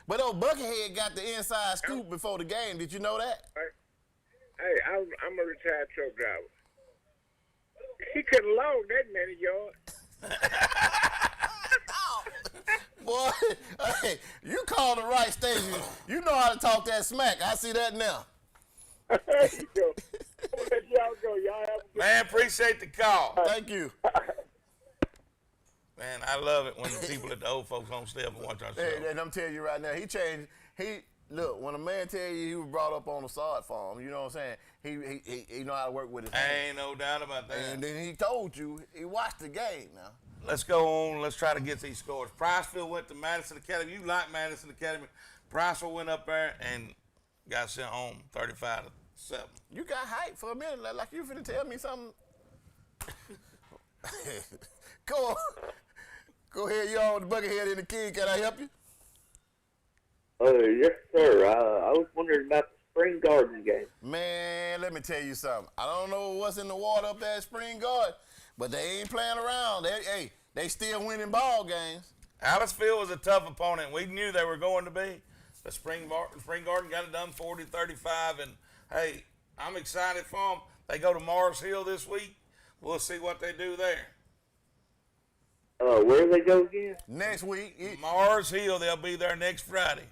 But Buckethead got the inside scoop before the game. Did you know that? Hey, I'm a retired truck driver. He could have logged that many yards. Boy, hey, you call the right station. You know how to talk that smack. I see that now. There you go. Let y'all go. Y'all have a good Man, appreciate the call. Thank you. Man, I love it when the people at the old folks home stay up and watch our show. Hey, and I'm telling you right now, he changed. Look, when a man tell you he was brought up on the sod farm, you know what I'm saying? He know how to work with his hands. Ain't no doubt about that. And then he told you he watched the game now. Let's go on. Let's try to get these scores. Priceville went to Madison Academy. You like Madison Academy. Priceville went up there and got sent home 35-7. You got hype for a minute, like you finna tell me something. Go on. Go ahead, you on the Buckethead and the King. Can I help you? Yes, sir. I was wondering about the Spring Garden game. Man, let me tell you something. I don't know what's in the water up there at Spring Garden, but they ain't playing around. They still winning ball games. Aliceville was a tough opponent. We knew they were going to be. The Spring Garden got it done 40-35, and hey, I'm excited for them. They go to Mars Hill this week. We'll see what they do there. Where do they go again? Next week. Mars Hill. They'll be there next Friday.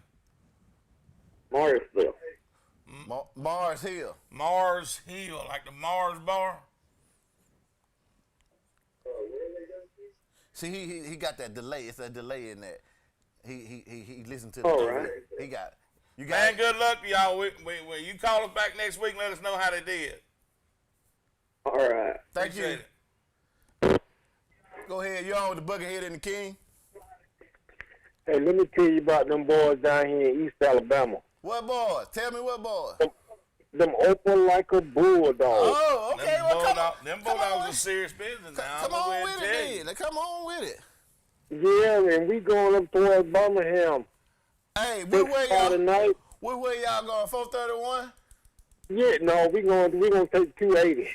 Morrisville. Mars Hill. Mars Hill, like the Mars bar. See, he got that delay. It's a delay in that. He listened to. All right. He got it. You got Man, it. good luck to y'all. When you call us back next week, let us know how they did. All right. Thank Appreciate you. Go ahead. You on with the Buckethead and the King? Hey, let me tell you about them boys down here in East Alabama. What boys? Tell me what boys. Them open like a bulldog. Oh, okay. Them bulldogs are serious business now. Come on with it, then. Come on with it. Yeah, and we going up towards Birmingham. Hey, Friday night. Where y'all going? 431? Yeah, no, we gonna take 280.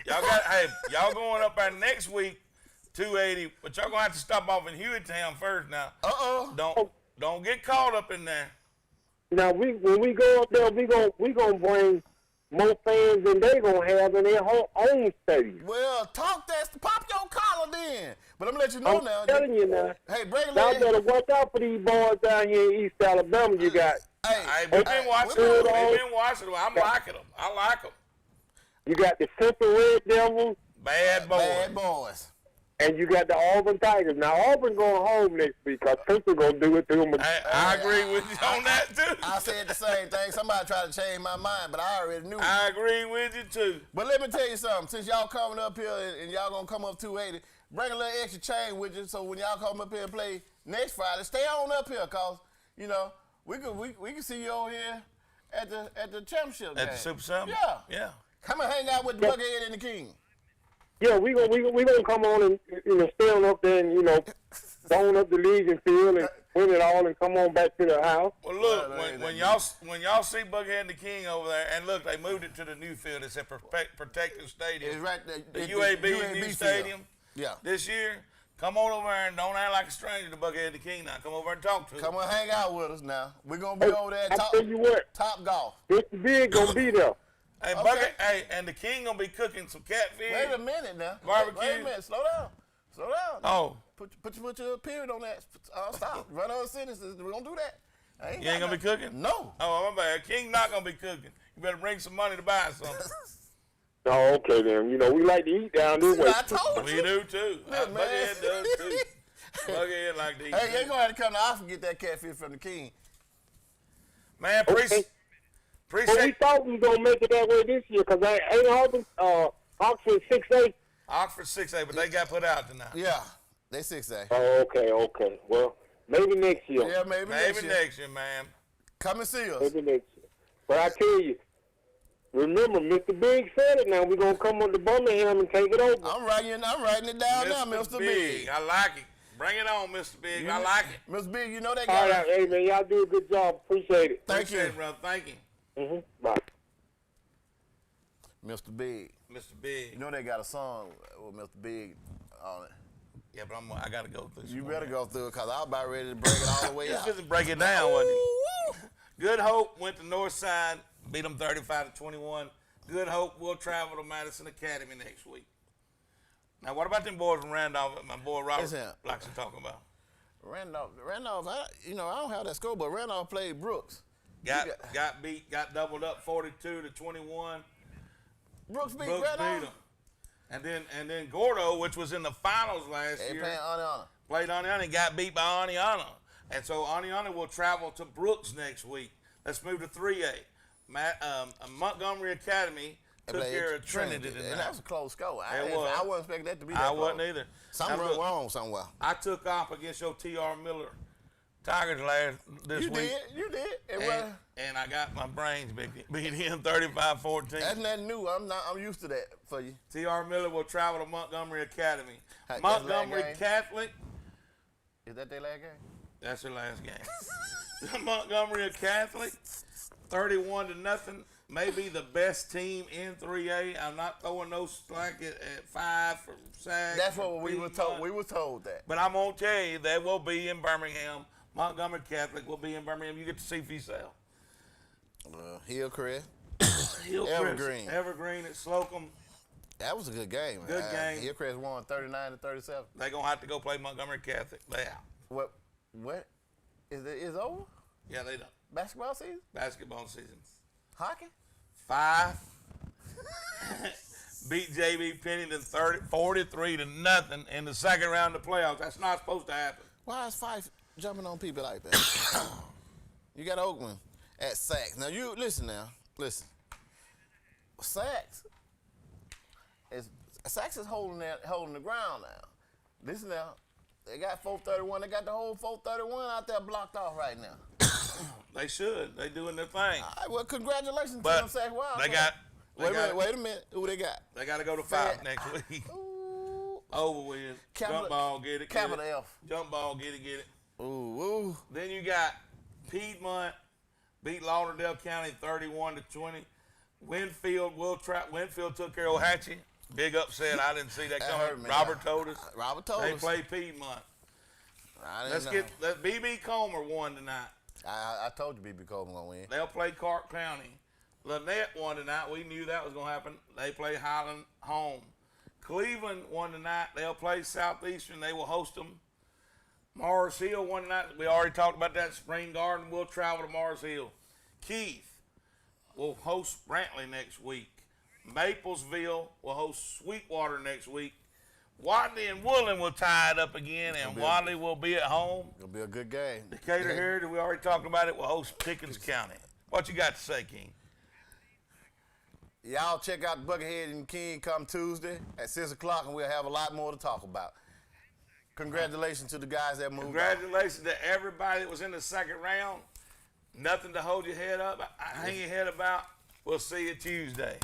Y'all going up there next week, 280, but y'all gonna have to stop off in Hueytown first now. Don't get caught up in there. Now when we go up there, we gonna bring more fans than they gonna have in their own stadium. Well, pop your collar then. But I'm gonna let you know now. I'm telling you now. Hey, break it. Y'all better watch out for these boys down here in East Alabama. You got. Hey, we've been watching them. I'm liking them. I like them. You got the Central Red Devils. Bad boys. Bad boys. And you got the Auburn Tigers. Now, Auburn going home next week because Central going to do it to them. I agree with you on that, too. I said the same thing. Somebody tried to change my mind, but I already knew. I agree with you, too. But let me tell you something. Since y'all coming up here and y'all going to come up 280, bring a little extra chain with you so when y'all come up here and play next Friday, stay on up here because, you know, we can see you over here at the championship game. At the Super Summit? Yeah. Come and hang out with the Buckethead and the King. Yeah, we gonna come on and stay on up there and phone up the Legion field and win it all and come on back to the house. Well, look, when y'all see Buckethead and the King over there, and look, they moved it to the new field. It's a protected stadium. It's right there. The UAB new stadium. Yeah. This year, come on over there and don't act like a stranger to Buckethead and the King now. Come over and talk to us. Come and hang out with us now. We're gonna be over there at Tell you what, Top Golf. Mr. Big gonna be there. Hey, okay. And the King gonna be cooking some catfish. Wait a minute now. Barbecue. Wait a minute. Slow down. Oh. Put your period on that. Stop. Run on sentences. We don't do that. You ain't gonna be cooking? No. Oh, my bad. King not gonna be cooking. You better bring some money to buy something. Oh, okay then. We like to eat down this way. I told you. We do too. Buckethead does too. Buckethead like to eat. Hey, you ain't gonna have to come to us and get that catfish from the King. Man, But we thought we was going to make it that way this year because ain't Oxford 6A? Oxford 6A, but they got put out tonight. Yeah, they 6A. Oh, okay. Well, maybe next year. Yeah, maybe next year, man. Come and see us. Maybe next year. But I tell you, remember, Mr. Big said it now. We're going to come on to Birmingham and take it over. I'm writing it down now, Mr. Big. I like it. Bring it on, Mr. Big. I like it. Mr. Big, you know that All guy. right, hey, man, y'all do a good job. Appreciate it. Thank you. Brother. Thank you. Bye. Mr. Big. Mr. Big. You know they got a song with Mr. Big on it. Yeah, but I got to go through some You more. better go through it because I was about ready to break it all the way out. Just break it down, wasn't it? Good Hope went to Northside, beat them 35-21. Good Hope will travel to Madison Academy next week. Now, what about them boys from Randolph that my boy Robert likes to talk about? Randolph, I don't have that score, but Randolph played Brooks. Got beat, got doubled up 42-21. Brooks beat Randolph. And then Gordo, which was in the finals last year, played Aniana and got beat by Aniana. And so Aniana will travel to Brooks next week. Let's move to 3A. Montgomery Academy took care of Trinity tonight. And that was a close score. I wasn't expecting that to be that I close. wasn't either. Something went wrong somewhere. I took off against your T.R. Miller Tigers this week. You did. And I got my brains beat in 35-14. That's nothing new. I'm used to that for you. T.R. Miller will travel to Montgomery Academy. Montgomery Catholic. Is that their last game? That's their last game. Montgomery Catholic, 31-0. Maybe the best team in 3A. I'm not throwing no slack at 5 for SAG. That's what we were told. We were told that. But I'm going to tell you, they will be in Birmingham. Montgomery Catholic will be in Birmingham. You get to see for yourself. Hillcrest. Evergreen at Slocum. That was a good game. Good game. Hillcrest won 39-37. They're going to have to go play Montgomery Catholic. They out. What is it over? Yeah, they done. Basketball season? Basketball season. Hockey? 5. Beat JB Pennington 43-0 in the second round of the playoffs. That's not supposed to happen. Why is Fife jumping on people like that? You got Oakland at Saks. Now you listen. Saks is holding the ground now. Listen now. They got 431. They got the whole 431 out there blocked off right now. They should. They doing their thing. All right, well, congratulations to But them Saks Wild. wait a minute. Who they got? They got to go to 5 next week. Over with. Jump ball, get it. Capital F. Jump ball, get it. Ooh. Then you got Piedmont beat Lauderdale County 31-20. Winfield took care of Hatchie. Big upset. I didn't see that coming. Robert told us. They play Piedmont. Let's BB Comer won tonight. I told you BB Comer gonna win. They'll play Clark County. Lynette won tonight. We knew that was gonna happen. They play Highland home. Cleveland won tonight. They'll play Southeastern. They will host them. Mars Hill won tonight. We already talked about that. Spring Garden will travel to Mars Hill. Keith will host Brantley next week. Maplesville will host Sweetwater next week. Wadley and Woodland will tie it up again, and Wadley will be at home. It'll be a good game. Decatur Heritage, we already talked about it, will host Pickens County. What you got to say, King? Y'all check out Buckethead and King come Tuesday at 6 o'clock, and we'll have a lot more to talk about. Congratulations to the guys that moved Congratulations to everybody that was in the second round. Nothing to hold your head up, hang your head about. We'll see you Tuesday.